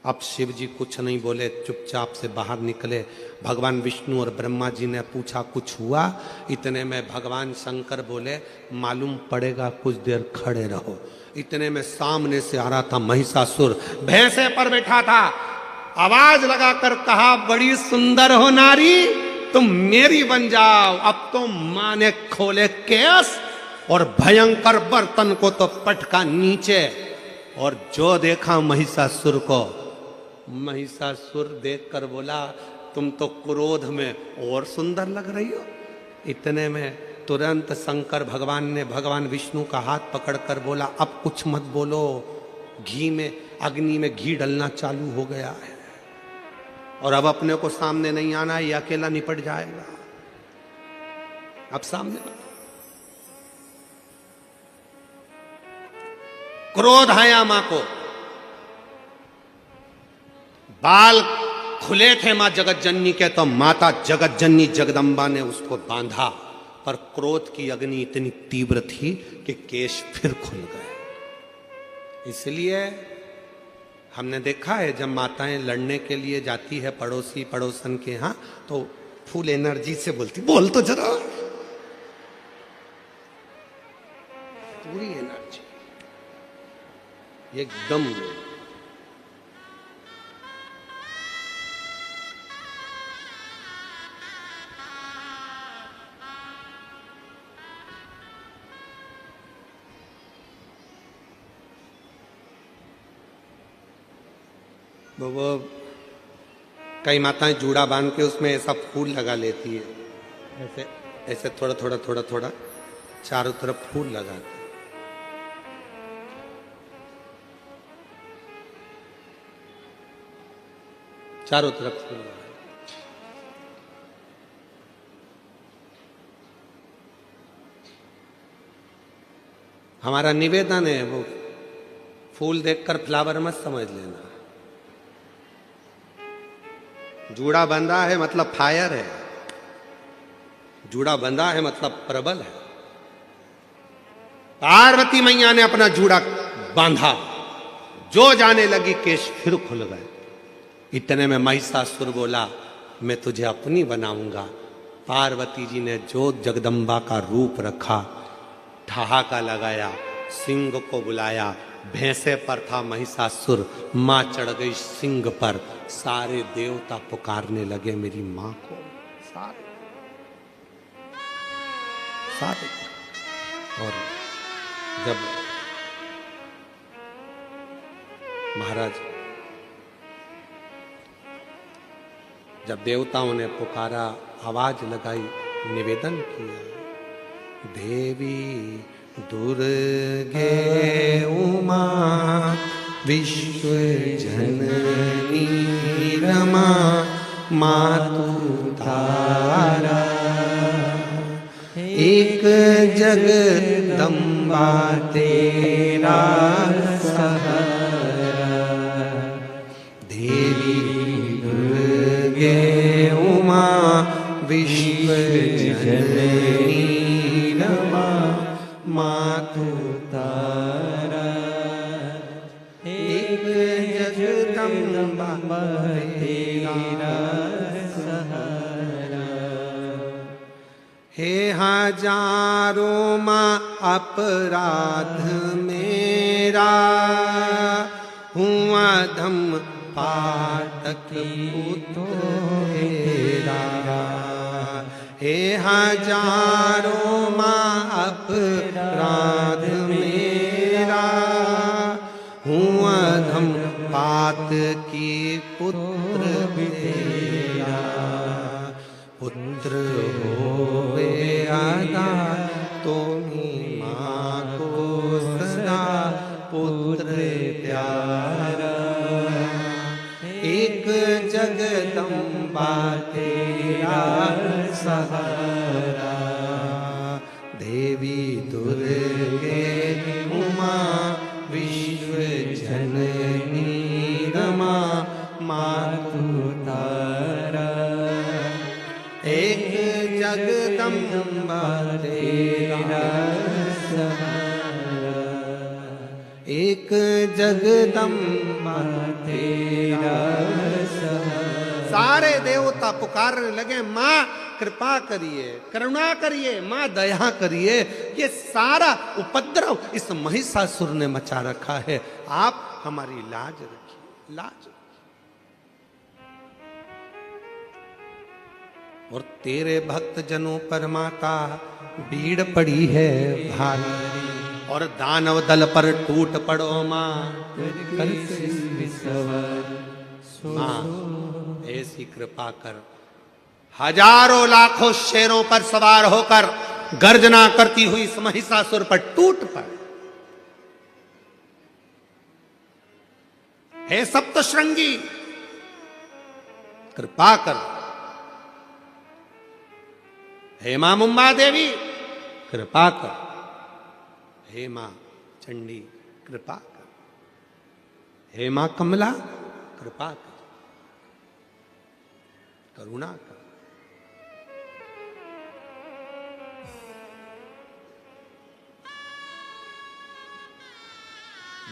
अब शिव जी कुछ नहीं बोले, चुपचाप से बाहर निकले। भगवान विष्णु और ब्रह्मा जी ने पूछा कुछ हुआ? इतने में भगवान शंकर बोले, मालूम पड़ेगा, कुछ देर खड़े रहो। इतने में सामने से आ रहा था महिषासुर, भैंसे पर बैठा था, आवाज लगाकर कहा, बड़ी सुंदर हो नारी, तुम मेरी बन जाओ। अब तो मां ने खोले केस और भयंकर बर्तन को तो पटका नीचे। और जो देखा महिषासुर को, महिषासुर देखकर बोला तुम तो क्रोध में और सुंदर लग रही हो। इतने में तुरंत शंकर भगवान ने भगवान विष्णु का हाथ पकड़कर बोला अब कुछ मत बोलो, घी में, अग्नि में घी डलना चालू हो गया है और अब अपने को सामने नहीं आना, ये अकेला निपट जाएगा। अब सामने क्रोध आया मां को, बाल खुले थे मां जगतजननी के, तो माता जगतजननी जगदम्बा ने उसको बांधा, पर क्रोध की अग्नि इतनी तीव्र थी कि केश फिर खुल गए। इसलिए हमने देखा है जब माताएं लड़ने के लिए जाती है पड़ोसी पड़ोसन के यहां, तो फुल एनर्जी से बोलती, बोल तो जरा, पूरी एनर्जी एकदम। वो कई माताएं जूड़ा बांध के उसमें ऐसा फूल लगा लेती है, ऐसे ऐसे थोड़ा थोड़ा थोड़ा थोड़ा चारों तरफ फूल लगाती। चारों तरफ फूल लगा। हमारा निवेदन है, वो फूल देखकर फ्लावर मत समझ लेना। जूड़ा बंधा है मतलब फायर है, जूड़ा बंधा है मतलब प्रबल है। पार्वती मैया ने अपना जूड़ा बांधा, जो जाने लगी केश फिर खुल गए। इतने में महिषासुर बोला मैं तुझे अपनी बनाऊंगा। पार्वती जी ने जो जगदम्बा का रूप रखा, ठहाका लगाया, सिंह को बुलाया, भैंसे पर था महिषासुर, मां चढ़ गई सिंह पर। सारे देवता पुकारने लगे मेरी मां को, सारे सारे। और जब महाराज, जब देवताओं ने पुकारा, आवाज लगाई, निवेदन किया, देवी दुर्गे उमा विश्व जननी रमा मातु तारा, एक जगदम्बा तेरा सहारा। देवी दुर्गे उमा विश्व जननी रमा मातु तारा, एक जगदम्बा तेरा सहारा। हे हजारों मां अपराध मेरा, हुआ धम पातक पुत्र तेरा। हे हजारों मां अपराध मेरा, हुआ धम पात की पुत्र तेरा। पुत्र होवे आदा तुम्ही मां को सदा पुत्र प्यारा। एक जगदम्बा तेरा सहारा, देवी दुर्गे उमा विश्व जननी रमा मातु तारा। एक जगदम्बा तेरा सहारा, एक जगदम्बा तेरा सहारा। सारे देवता पुकारने लगे मां कृपा करिए, करुणा करिए, मां दया करिए, ये सारा उपद्रव इस महिषासुर ने मचा रखा है, आप हमारी लाज रखिए, लाज। और तेरे भक्त जनों पर माता भीड़ पड़ी है भारी, और दानव दल पर टूट पड़ो माँ। माँ ऐसी कृपा कर, हजारों लाखों शेरों पर सवार होकर गर्जना करती हुई इस महिषासुर पर टूट पड़। हे सप्तश्रृंगी कृपा कर, हे मां मुंबा देवी कृपा कर, हे मां चंडी कृपा कर, हे मां कमला कृपा कर, करुणा कर।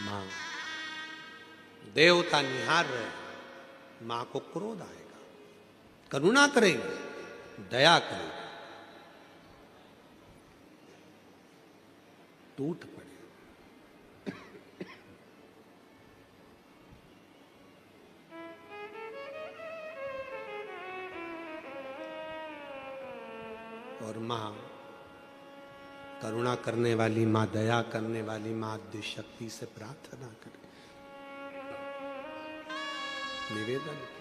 मां देवता निहार रहे, मां को क्रोध आएगा, करुणा करेगी, दया करेगी, टूट पड़े। और मां करुणा करने वाली मां, दया करने वाली मां आद्य शक्ति से प्रार्थना करे, निवेदन की।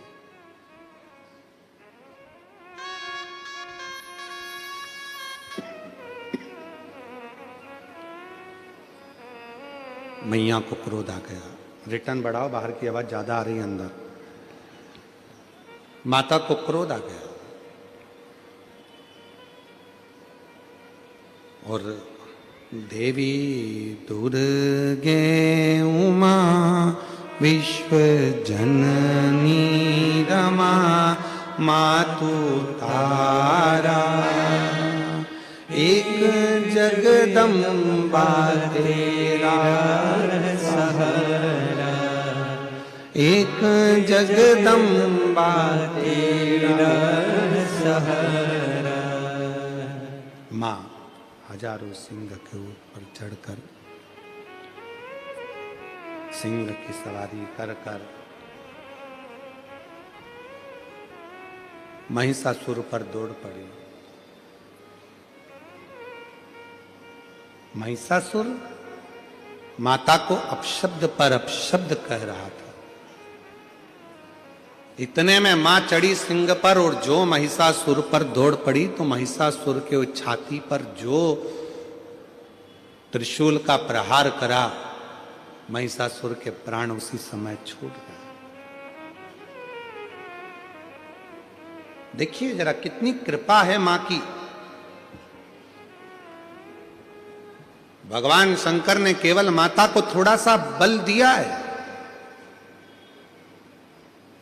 मैया को क्रोध आ गया। रिटर्न बढ़ाओ, बाहर की आवाज ज्यादा आ रही है अंदर। माता को क्रोध आ गया और देवी दुर्गे उमा विश्व जननी रमा मातु तारा एक जगदम्बा तेरा सहारा, एक जगदम्बा तेरा सहारा। माँ हजारों सिंह के ऊपर चढ़कर, सिंह की सवारी कर कर महिषासुर पर दौड़ पड़ी। महिषासुर माता को अपशब्द पर अपशब्द कह रहा था। इतने में मां चढ़ी सिंह पर और जो महिषासुर पर दौड़ पड़ी तो महिषासुर के छाती पर जो त्रिशूल का प्रहार करा, महिषासुर के प्राण उसी समय छूट गए। देखिए जरा कितनी कृपा है मां की। भगवान शंकर ने केवल माता को थोड़ा सा बल दिया है।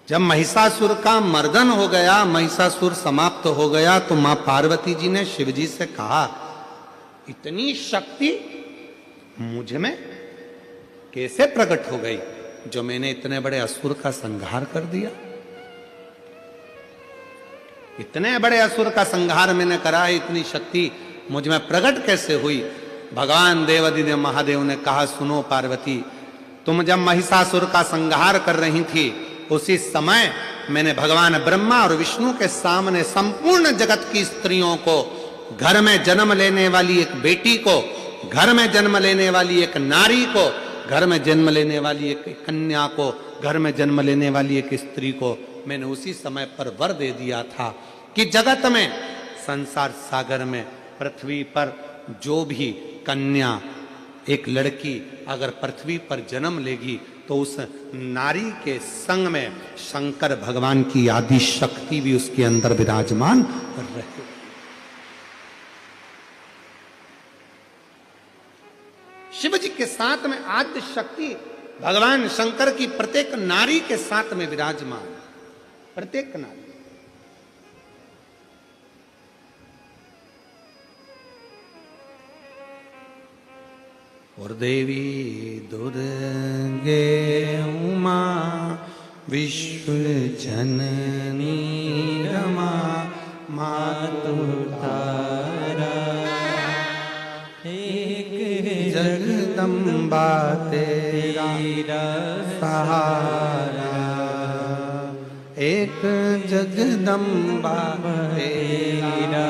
जब महिषासुर का मर्दन हो गया, महिषासुर समाप्त हो गया, तो मां पार्वती जी ने शिव जी से कहा, इतनी शक्ति मुझ में कैसे प्रकट हो गई जो मैंने इतने बड़े असुर का संहार कर दिया। इतने बड़े असुर का संहार मैंने करा है, इतनी शक्ति मुझ में प्रकट कैसे हुई। भगवान देवादिदेव महादेव ने कहा, सुनो पार्वती, तुम जब महिषासुर का संहार कर रही थी उसी समय मैंने भगवान ब्रह्मा और विष्णु के सामने संपूर्ण जगत की स्त्रियों को, घर में जन्म लेने वाली एक बेटी को, घर में जन्म लेने वाली एक नारी को, घर में जन्म लेने वाली एक कन्या को, घर में जन्म लेने वाली एक स्त्री को मैंने उसी समय पर वर दे दिया था कि जगत में, संसार सागर में, पृथ्वी पर जो भी कन्या, एक लड़की अगर पृथ्वी पर जन्म लेगी तो उस नारी के संग में शंकर भगवान की आदि शक्ति भी उसके अंदर विराजमान कर रहे। शिव जी के साथ में आद्य शक्ति भगवान शंकर की प्रत्येक नारी के साथ में विराजमान, प्रत्येक नारी। और देवी दुर्गे उमा विश्व जननी रमा मातु तारा एक जगदम्बा तेरा सहारा, एक जगदम्बा तेरा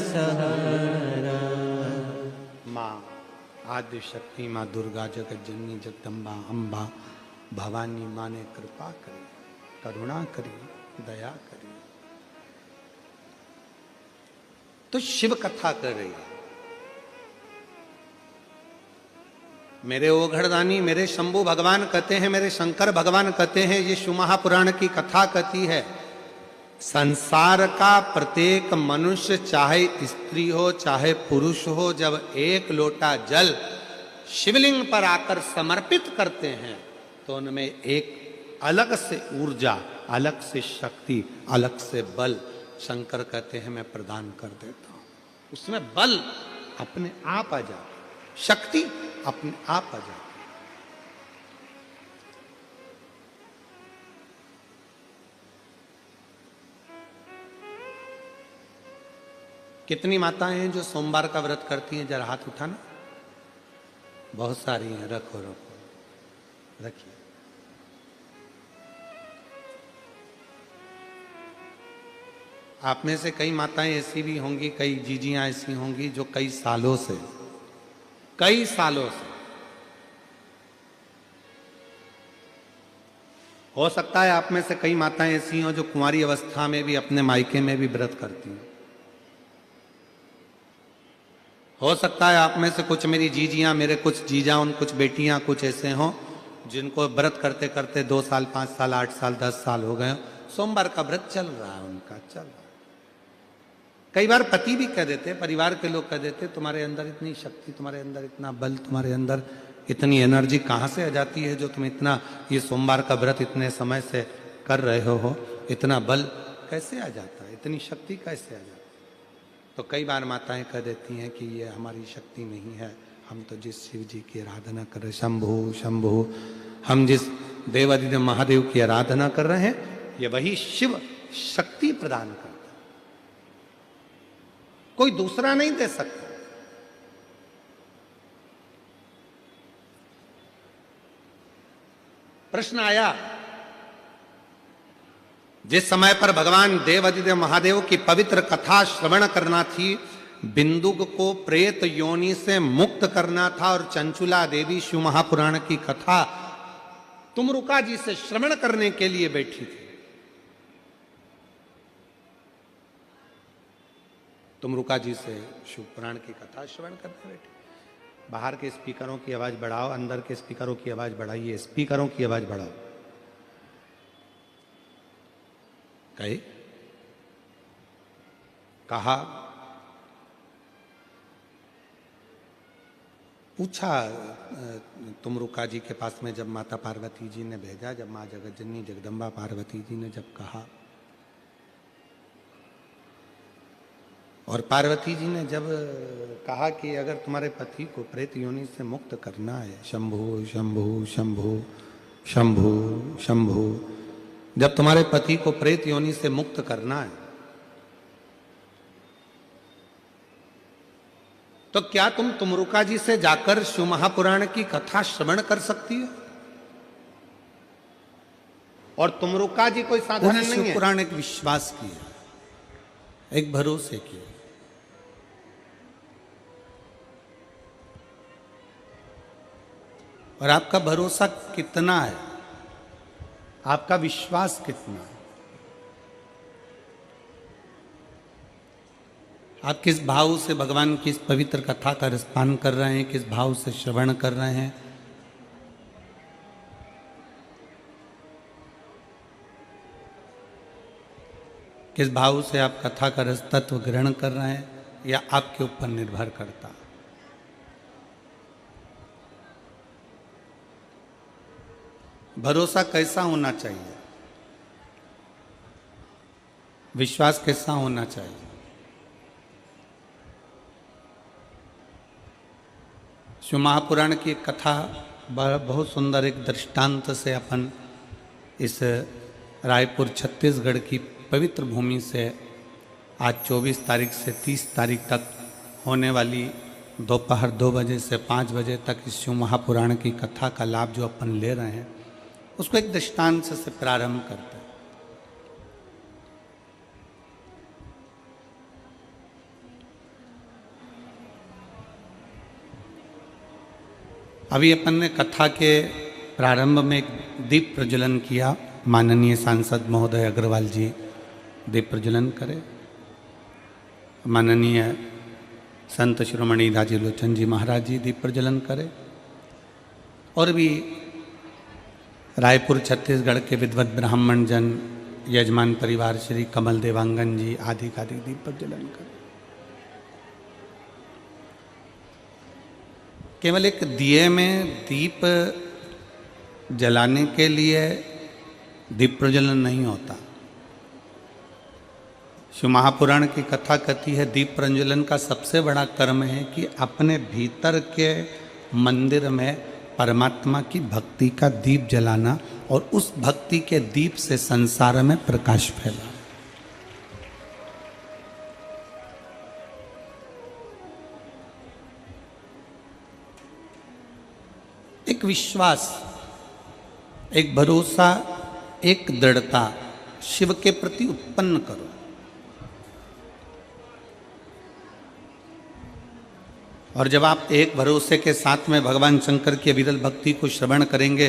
सहारा। माँ आद्य शक्ति माँ दुर्गा जगत जननी जगदम्बा अम्बा भवानी माँ ने कृपा करी, करुणा करी, दया करी। तो शिव कथा कर रही है। मेरे ओघड़दानी, मेरे शंभु भगवान कहते हैं, मेरे शंकर भगवान कहते हैं, ये शिव महापुराण की कथा कहती है संसार का प्रत्येक मनुष्य, चाहे स्त्री हो चाहे पुरुष हो, जब एक लोटा जल शिवलिंग पर आकर समर्पित करते हैं तो उनमें एक अलग से ऊर्जा, अलग से शक्ति, अलग से बल शंकर कहते हैं मैं प्रदान कर देता हूं। उसमें बल अपने आप आ जाती, शक्ति अपने आप आ जाती। कितनी माताएं हैं जो सोमवार का व्रत करती हैं? जरा हाथ उठाना। बहुत सारी हैं। रखो रखो, रखिए। आप में से कई माताएं ऐसी भी होंगी, कई जीजियां ऐसी होंगी जो कई सालों से हो सकता है आप में से कई माताएं ऐसी हों जो कुंवारी अवस्था में भी अपने मायके में भी व्रत करती हैं। हो सकता है आप में से कुछ मेरी जीजियां, मेरे कुछ जीजा, उन कुछ बेटियां कुछ ऐसे हों जिनको व्रत करते करते 2 साल, 5 साल, 8 साल, 10 साल हो गए। सोमवार का व्रत चल रहा है उनका, चल रहा है। कई बार पति भी कह देते, परिवार के लोग कह देते, तुम्हारे अंदर इतनी शक्ति, तुम्हारे अंदर इतना बल, तुम्हारे अंदर इतनी एनर्जी कहाँ से आ जाती है जो तुम इतना ये सोमवार का व्रत इतने समय से कर रहे हो, इतना बल कैसे आ जाता है, इतनी शक्ति कैसे आ जाती है? तो कई बार माताएं कह देती हैं कि ये हमारी शक्ति नहीं है, हम तो जिस शिव जी की आराधना कर रहे, शंभु शंभु, हम जिस देवादिदेव महादेव की आराधना कर रहे हैं, ये वही शिव शक्ति प्रदान करता है, कोई दूसरा नहीं दे सकता। प्रश्न आया, जिस समय पर भगवान देवादिदेव महादेव की पवित्र कथा श्रवण करना थी, बिंदुक को प्रेत योनि से मुक्त करना था और चंचुला देवी शिव महापुराण की कथा तुमरुका जी से श्रवण करने के लिए बैठी थी। तुमरुका जी से शिव पुराण की कथा श्रवण करने बैठे। बाहर के स्पीकरों की आवाज बढ़ाओ, अंदर के स्पीकरों की आवाज बढ़ाइए, स्पीकरों की आवाज बढ़ाओ। कहे कहा, पूछा तुमरुका जी के पास में जब माता पार्वती जी ने भेजा, जब माँ जगतजननी जगदम्बा पार्वती जी ने जब कहा, और पार्वती जी ने जब कहा कि अगर तुम्हारे पति को प्रेत योनि से मुक्त करना है, शंभु शंभु शंभु शंभु शंभु, जब तुम्हारे पति को प्रेत योनि से मुक्त करना है तो क्या तुम तुमरुका जी से जाकर शिव महापुराण की कथा श्रवण कर सकती हो? और तुमरुका जी कोई साधारण नहीं है। पुराण एक विश्वास की है, एक भरोसे की है। और आपका भरोसा कितना है, आपका विश्वास कितना है, आप किस भाव से भगवान की इस पवित्र कथा का रसपान कर रहे हैं, किस भाव से श्रवण कर रहे हैं। किस भाव से आप कथा का रस तत्व ग्रहण कर रहे हैं, या आपके ऊपर निर्भर करता है। भरोसा कैसा होना चाहिए, विश्वास कैसा होना चाहिए? शिव महापुराण की कथा बहुत सुंदर एक दृष्टांत से अपन इस रायपुर छत्तीसगढ़ की पवित्र भूमि से आज 24 तारीख से 30 तारीख तक होने वाली दोपहर 2 बजे से 5 बजे तक इस शिव महापुराण की कथा का लाभ जो अपन ले रहे हैं, उसको एक दृष्टांत से प्रारंभ करते हैं। अभी अपन ने कथा के प्रारंभ में एक दीप प्रज्वलन किया। माननीय सांसद महोदय अग्रवाल जी दीप प्रज्वलन करें। माननीय संत शिरोमणि राजीव लोचन जी महाराज जी दीप प्रज्वलन करें। और भी रायपुर छत्तीसगढ़ के विद्वत ब्राह्मण जन, यजमान परिवार श्री कमल देवांगन जी आदि का दीप प्रज्वलन करें। केवल एक दिए में दीप जलाने के लिए दीप प्रज्वलन नहीं होता। शिव महापुराण की कथा कहती है दीप प्रज्वलन का सबसे बड़ा कर्म है कि अपने भीतर के मंदिर में परमात्मा की भक्ति का दीप जलाना और उस भक्ति के दीप से संसार में प्रकाश फैलाना। एक विश्वास, एक भरोसा, एक दृढ़ता शिव के प्रति उत्पन्न करो। और जब आप एक भरोसे के साथ में भगवान शंकर की अविरल भक्ति को श्रवण करेंगे,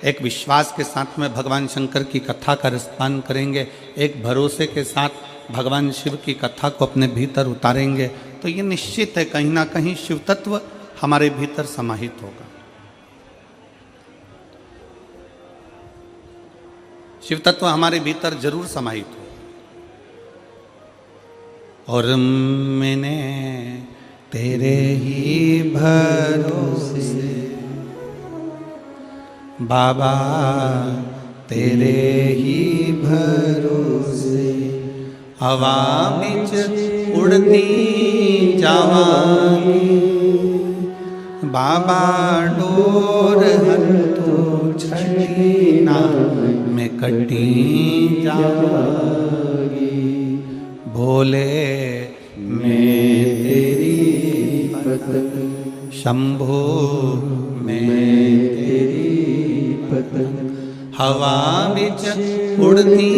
एक विश्वास के साथ में भगवान शंकर की कथा का रसपान करेंगे, एक भरोसे के साथ भगवान शिव की कथा को अपने भीतर उतारेंगे, तो ये निश्चित है कहीं ना कहीं शिव तत्व हमारे भीतर समाहित होगा। शिव तत्व हमारे भीतर जरूर समाहित हो। और मैंने तेरे ही भरोसे बाबा, तेरे ही भरोसे हवा बिच उड़ती जावांगी, बाबा डोर हंतो छड़ी ना में कटी जावांगी, भोले मैं तेरी पतंग, शंभो मैं तेरी पतंग, हवा बिच उड़ती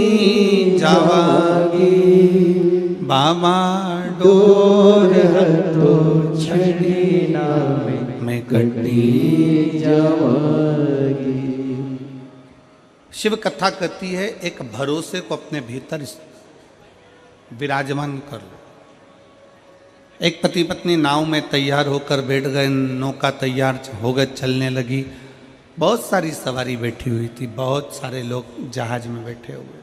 जावांगी, बाबा डोर हंतो छड़ी ना में कटी जावांगी। शिव कथा कहती है एक भरोसे को अपने भीतर विराजमान कर लो। एक पति पत्नी नाव में तैयार होकर बैठ गए, नौका तैयार हो गए, चलने लगी। बहुत सारी सवारी बैठी हुई थी, बहुत सारे लोग जहाज में बैठे हुए थे।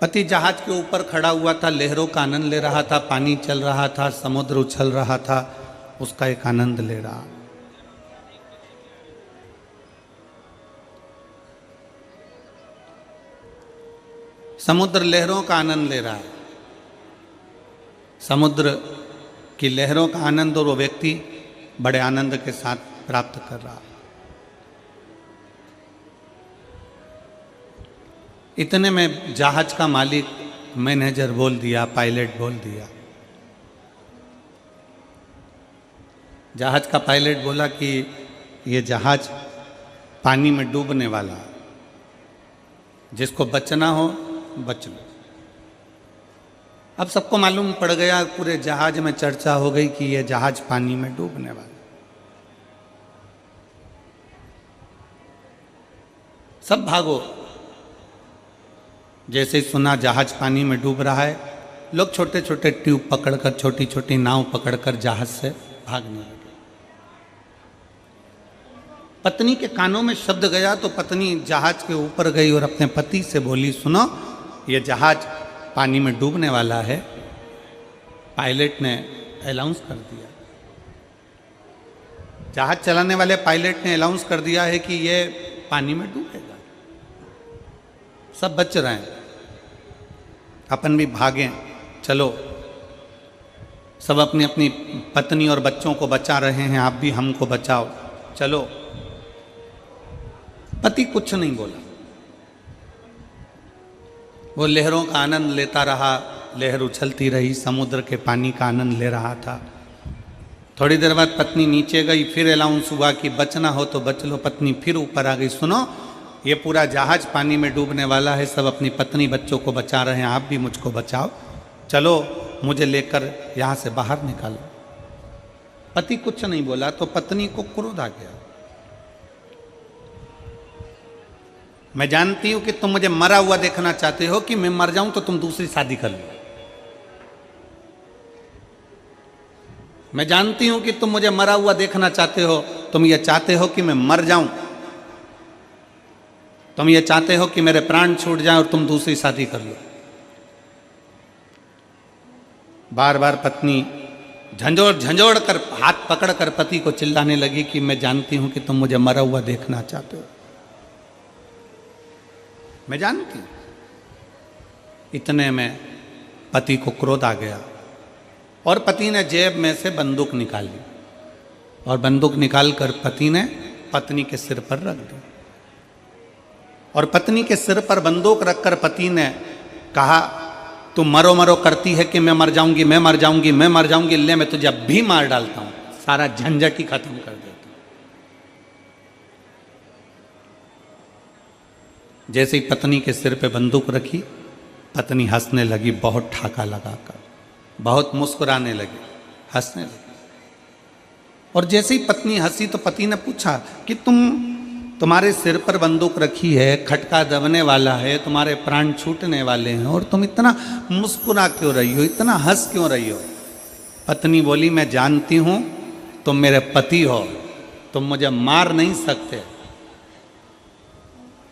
पति जहाज के ऊपर खड़ा हुआ था, लहरों का आनंद ले रहा था, पानी चल रहा था, समुद्र उछल रहा था, उसका एक आनंद ले रहा। समुद्र लहरों का आनंद ले रहा है, समुद्र की लहरों का आनंद, और वो व्यक्ति बड़े आनंद के साथ प्राप्त कर रहा। इतने में जहाज का मालिक, मैनेजर बोल दिया, पायलट बोल दिया। जहाज का पायलट बोला कि ये जहाज पानी में डूबने वाला है, जिसको बचना हो बच लो। अब सबको मालूम पड़ गया, पूरे जहाज में चर्चा हो गई कि यह जहाज पानी में डूबने वाला। सब भागो। जैसे ही सुना जहाज पानी में डूब रहा है, लोग छोटे छोटे ट्यूब पकड़कर, छोटी छोटी नाव पकड़कर जहाज से भागने लगे। पत्नी के कानों में शब्द गया तो पत्नी जहाज के ऊपर गई और अपने पति से बोली, सुनो ये जहाज पानी में डूबने वाला है। पायलट ने अनाउंस कर दिया, जहाज चलाने वाले पायलट ने अनाउंस कर दिया है कि ये पानी में डूबेगा। सब बच रहे हैं, अपन भी भागें, चलो। सब अपनी अपनी पत्नी और बच्चों को बचा रहे हैं, आप भी हमको बचाओ, चलो। पति कुछ नहीं बोला, वो लहरों का आनंद लेता रहा, लहर उछलती रही, समुद्र के पानी का आनंद ले रहा था। थोड़ी देर बाद पत्नी नीचे गई, फिर अनाउंस हुआ कि बचना हो तो बच लो। पत्नी फिर ऊपर आ गई, सुनो ये पूरा जहाज पानी में डूबने वाला है, सब अपनी पत्नी बच्चों को बचा रहे हैं, आप भी मुझको बचाओ। चलो मुझे लेकर यहां से बाहर निकालो। पति कुछ नहीं बोला तो पत्नी को क्रोध आ गया। मैं जानती हूं कि तुम मुझे मरा हुआ देखना चाहते हो कि मैं मर जाऊं तो तुम दूसरी शादी कर लो। मैं जानती हूं कि तुम मुझे मरा हुआ देखना चाहते हो, तुम ये चाहते हो कि मैं मर जाऊं, तुम ये चाहते हो कि मेरे प्राण छूट जाएं और तुम दूसरी शादी कर लो। बार बार पत्नी झंझोड़ झंझोड़ कर हाथ पकड़ कर पति को चिल्लाने लगी कि मैं जानती हूं कि तुम मुझे मरा हुआ देखना चाहते हो, मैं जानती हूं। इतने में पति को क्रोध आ गया और पति ने जेब में से बंदूक निकाली और बंदूक निकालकर पति ने पत्नी के सिर पर रख दी। और पत्नी के सिर पर बंदूक रखकर पति ने कहा, तू मरो मरो करती है कि मैं मर जाऊंगी, मैं मर जाऊंगी, मैं मर जाऊंगी, ले मैं तुझे अब भी मार डालता हूं, सारा झंझट ही खत्म कर देता हूं। जैसे ही पत्नी के सिर पे बंदूक रखी, पत्नी हंसने लगी, बहुत ठाका लगाकर, बहुत मुस्कुराने लगी, हंसने लगी। और जैसे ही पत्नी हंसी तो पति ने पूछा कि तुम्हारे सिर पर बंदूक रखी है, खटका दबने वाला है, तुम्हारे प्राण छूटने वाले हैं और तुम इतना मुस्कुरा क्यों रही हो, इतना हंस क्यों रही हो? पत्नी बोली, मैं जानती हूं तुम मेरे पति हो, तुम मुझे मार नहीं सकते।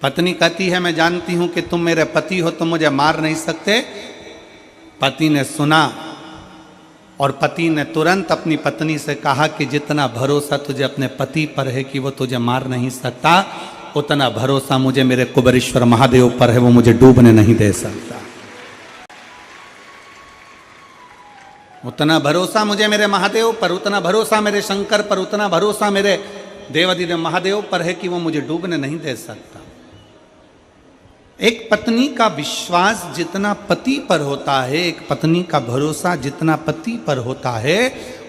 पत्नी कहती है, मैं जानती हूं कि तुम मेरे पति हो, तुम मुझे मार नहीं सकते। पति ने सुना और पति ने तुरंत अपनी पत्नी से कहा कि जितना भरोसा तुझे अपने पति पर है कि वो तुझे मार नहीं सकता, उतना भरोसा मुझे मेरे कुबेरेश्वर महादेव पर है, वो मुझे डूबने नहीं दे सकता। उतना भरोसा मुझे मेरे महादेव पर, उतना भरोसा मेरे शंकर पर, उतना भरोसा मेरे देवादिदेव महादेव पर है कि वो मुझे डूबने नहीं दे सकता। एक पत्नी का विश्वास जितना पति पर होता है, एक पत्नी का भरोसा जितना पति पर होता है,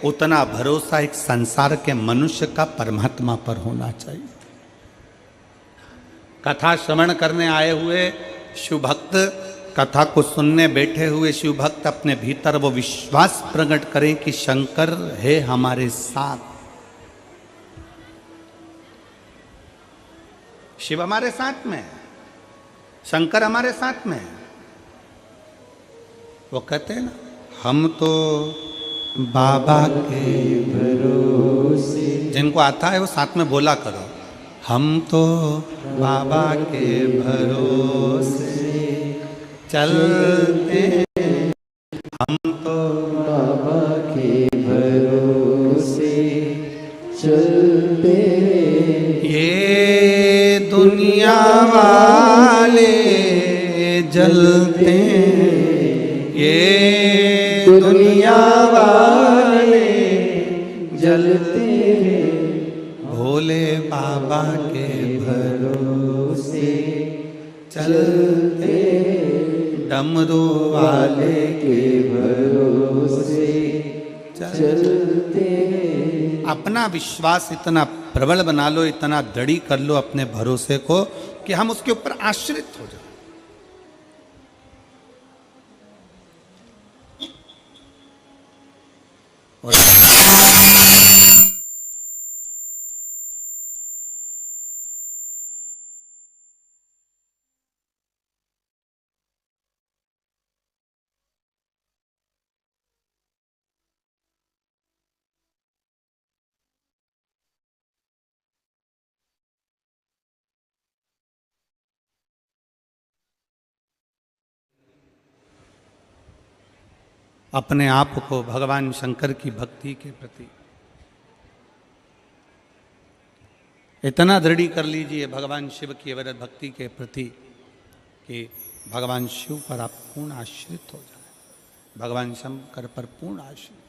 उतना भरोसा एक संसार के मनुष्य का परमात्मा पर होना चाहिए। कथा श्रवण करने आए हुए शिव भक्त, कथा को सुनने बैठे हुए शिव भक्त अपने भीतर वो विश्वास प्रकट करें कि शंकर है हमारे साथ, शिव हमारे साथ में है, शंकर हमारे साथ में है। वो कहते हैं ना, हम तो बाबा के भरोसे, जिनको आता है वो साथ में बोला करो, हम तो बाबा के भरोसे चलते, हम तो बाबा के भरोसे चलते, ये दुनिया वाले जलते, ये दुनिया वाले जलते, भोले बाबा के भरोसे चलते, डमरू वाले के भरोसे चलते। अपना विश्वास इतना प्रबल बना लो, इतना दृढ़ कर लो अपने भरोसे को कि हम उसके ऊपर आश्रित हो जाए। और अपने आप को भगवान शंकर की भक्ति के प्रति इतना दृढ़ कर लीजिए, भगवान शिव की अविरत भक्ति के प्रति, कि भगवान शिव पर आप पूर्ण आश्रित हो जाए, भगवान शंकर पर पूर्ण आश्रित।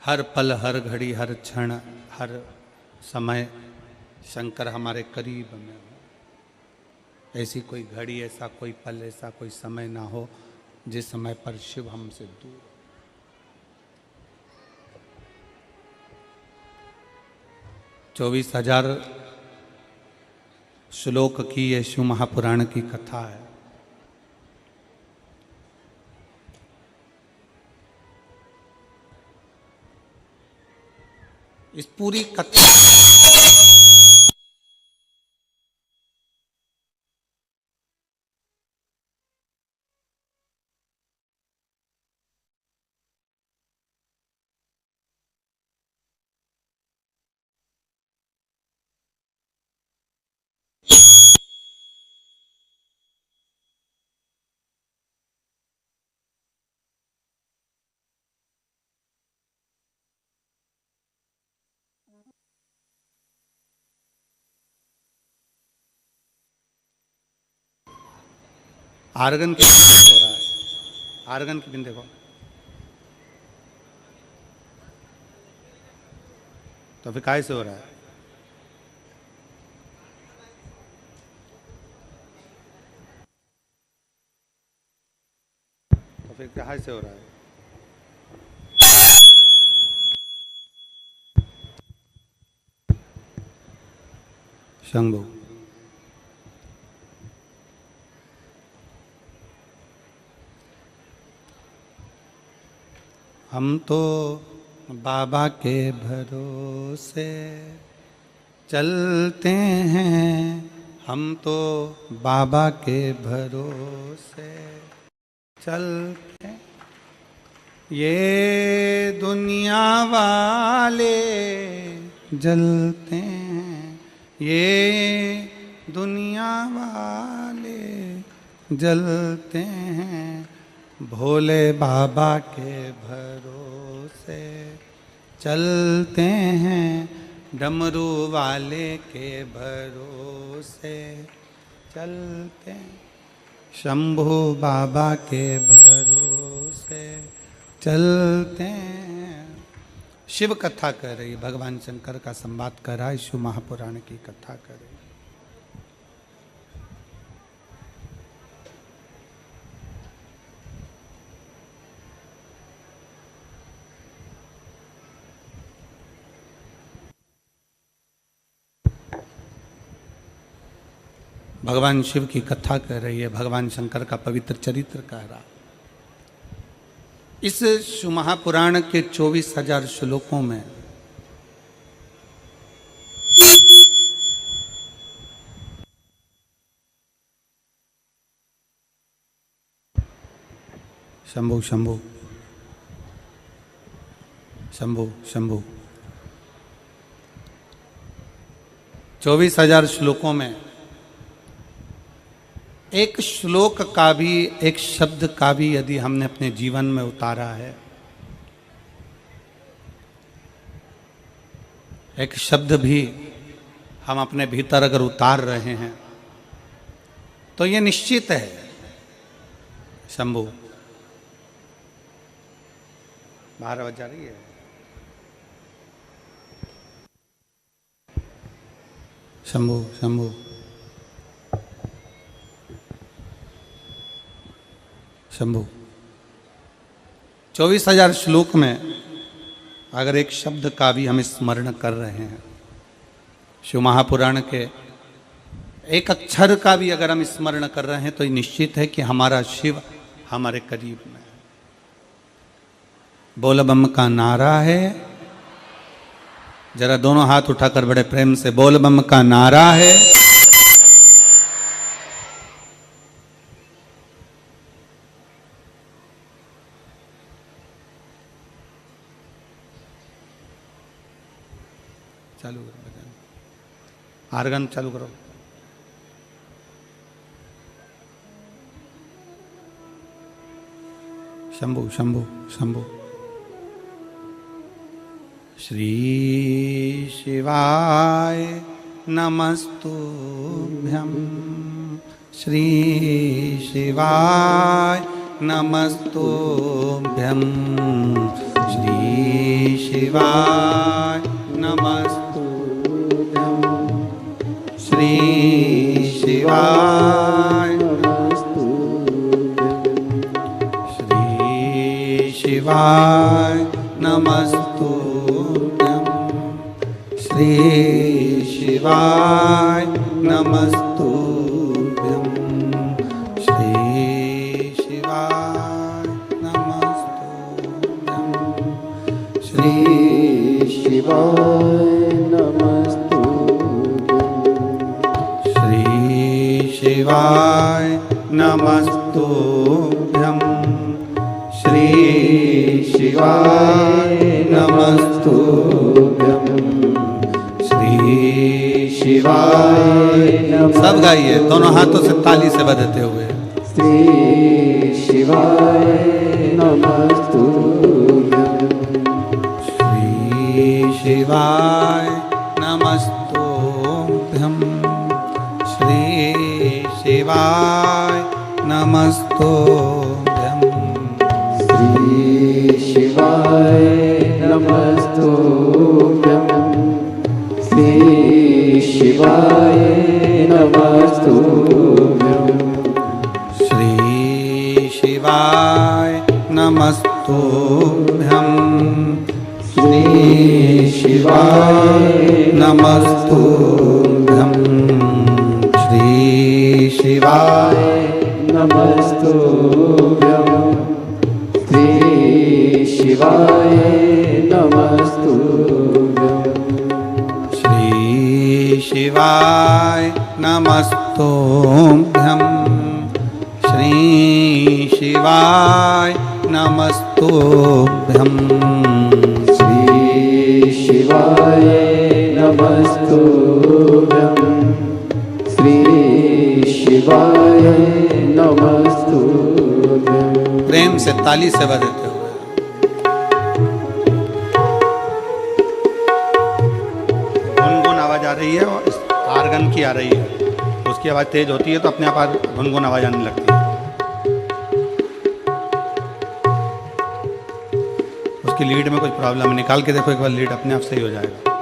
हर पल, हर घड़ी, हर क्षण, हर समय शंकर हमारे करीब में हो। ऐसी कोई घड़ी, ऐसा कोई पल, ऐसा कोई समय ना हो जिस समय पर शिव हमसे दूर। 24,000 श्लोक की ये शिव महापुराण की कथा है। इस पूरी कथा आर्गन के बिंदे हो रहा है। आर्गन के बिंदे को तो फिर काय से हो रहा है? तो फिर क्या से हो रहा है? शंभु हम तो बाबा के भरोसे चलते हैं, हम तो बाबा के भरोसे चलते। ये दुनिया वाले जलते हैं, ये दुनिया वाले जलते हैं, भोले बाबा के भरोसे चलते हैं, डमरू वाले के भरोसे चलते हैं, शंभू बाबा के भरोसे चलते हैं। शिव कथा कर रही, भगवान शंकर का संवाद कर रहा है, शिव महापुराण की कथा कर रही। भगवान शिव की कथा कर रही है, भगवान शंकर का पवित्र चरित्र कह रहा। इस शिव महापुराण के 24,000 श्लोकों में शंभु शंभु शंभु शंभु 24,000 श्लोकों में एक श्लोक का भी, एक शब्द का भी यदि हमने अपने जीवन में उतारा है, एक शब्द भी हम अपने भीतर अगर उतार रहे हैं तो ये निश्चित है शंभु 12 बज जा रही है। शंभु शंभु शंभु 24,000 श्लोक में अगर एक शब्द का भी हम स्मरण कर रहे हैं, शिव महापुराण के एक अक्षर का भी अगर हम स्मरण कर रहे हैं, तो ये निश्चित है कि हमारा शिव हमारे करीब में है। बोल बम का नारा है, जरा दोनों हाथ उठाकर बड़े प्रेम से बोल बम का नारा है। चालू करो, आर्गन चालू करो। शंभु शंभु शंभु श्री शिवाय नमस्तुभ्यं, श्री शिवाय नमस्तुभ्यं, श्री शिवाय नमस्तुभ्यं, श्री शिवाय नमस्तुभ्यं, श्री शिवाय नमस्तुभ्यं, श्री शिवाय नमस्तुभ्यं श्री शिवाय नमस्तुभ्यं श्री शिवाय नमस्तुभ्यं श्री शिवाय नमस्तुभ्यं श्री शिवाय नमस्तुभ्यं श्री शिवाय सब गाइए दोनों हाथों से ताली से बजाते हुए श्री शिवाय नमस्तुभ्यं श्री शिवाय नमस्तुभ्यं श्री शिवाय नमस्तुभ्यं श्री शिवाय नमस्तुभ्यं श्री शिवाय नमस्तुभ्यं श्री शिवाय नमस्तुभ्यं श्री शिवाय नमस्तुभ्यं श्री शिवाय नमस्तुभ्यं श्री शिवाय नमस्तुभ्यं श्री शिवाय नमस्तुभ्यं श्री शिवाय नमस्तुभ्यं श्री शिवाय नमस्तुभ्यं श्री शिवाय नमस्तुभ्यं प्रेम से ताली से बजाते हुए गुनगुन आवाज आ रही है और आर्गन की आ रही है, उसकी आवाज तेज होती है तो अपने आप गुनगुन आवाज आने लगती है। उसकी लीड में कुछ प्रॉब्लम है, निकाल के देखो एक बार, लीड अपने आप सही हो जाएगा।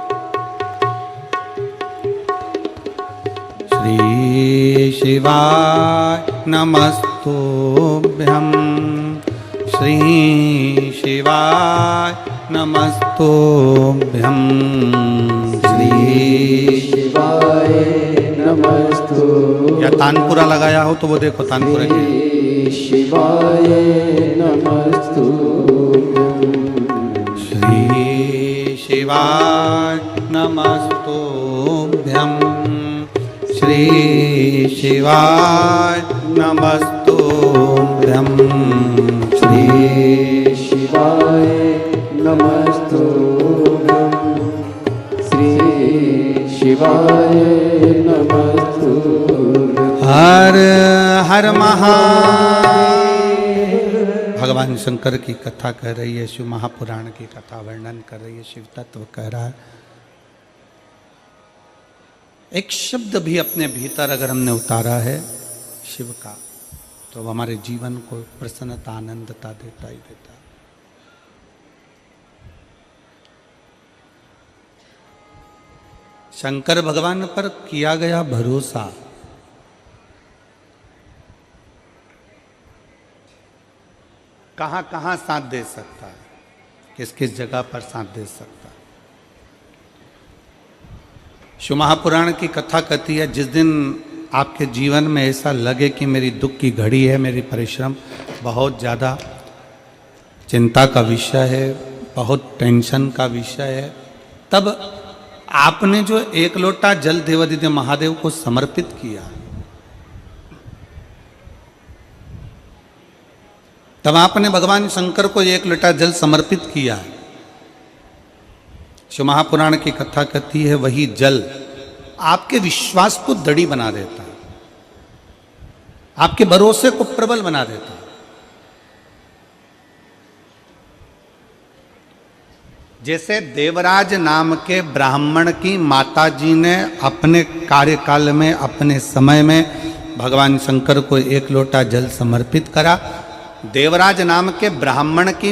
श्री शिवाय नमस्तुभ्यं श्री शिवाय नमस्तुभ्यं श्री शिवाय नमस्तुभ्यं या तानपुरा लगाया हो तो वो देखो तानपुरा की शिवाय नमस्तुभ्यं श्री शिवाय नमस्तुभ्यं श्री शिवाय नमस्तुभ्यं श्री शिवाय नमस्तुभ्यं श्री शिवाय नमस्तुभ्यं हर हर महादेव। भगवान शंकर की कथा कह रही है, शिव महापुराण की कथा वर्णन कर रही है, शिव तत्व कह रहा है। एक शब्द भी अपने भीतर अगर हमने उतारा है शिव का, तो वो हमारे जीवन को प्रसन्नता आनंदता देता ही देता है। शंकर भगवान पर किया गया भरोसा कहाँ कहाँ साथ दे सकता है, किस किस जगह पर साथ दे सकता है। शिव महापुराण की कथा कहती है, जिस दिन आपके जीवन में ऐसा लगे कि मेरी दुख की घड़ी है, मेरी परिश्रम बहुत ज़्यादा चिंता का विषय है, बहुत टेंशन का विषय है, तब आपने जो एक लोटा जल देवादिदेव महादेव को समर्पित किया, तब आपने भगवान शंकर को एक लोटा जल समर्पित किया। शिव महापुराण की कथा कहती है, वही जल आपके विश्वास को दृढ़ बना देता है, आपके भरोसे को प्रबल बना देता है। जैसे देवराज नाम के ब्राह्मण की माताजी ने अपने कार्यकाल में, अपने समय में भगवान शंकर को एक लोटा जल समर्पित करा। देवराज नाम के ब्राह्मण की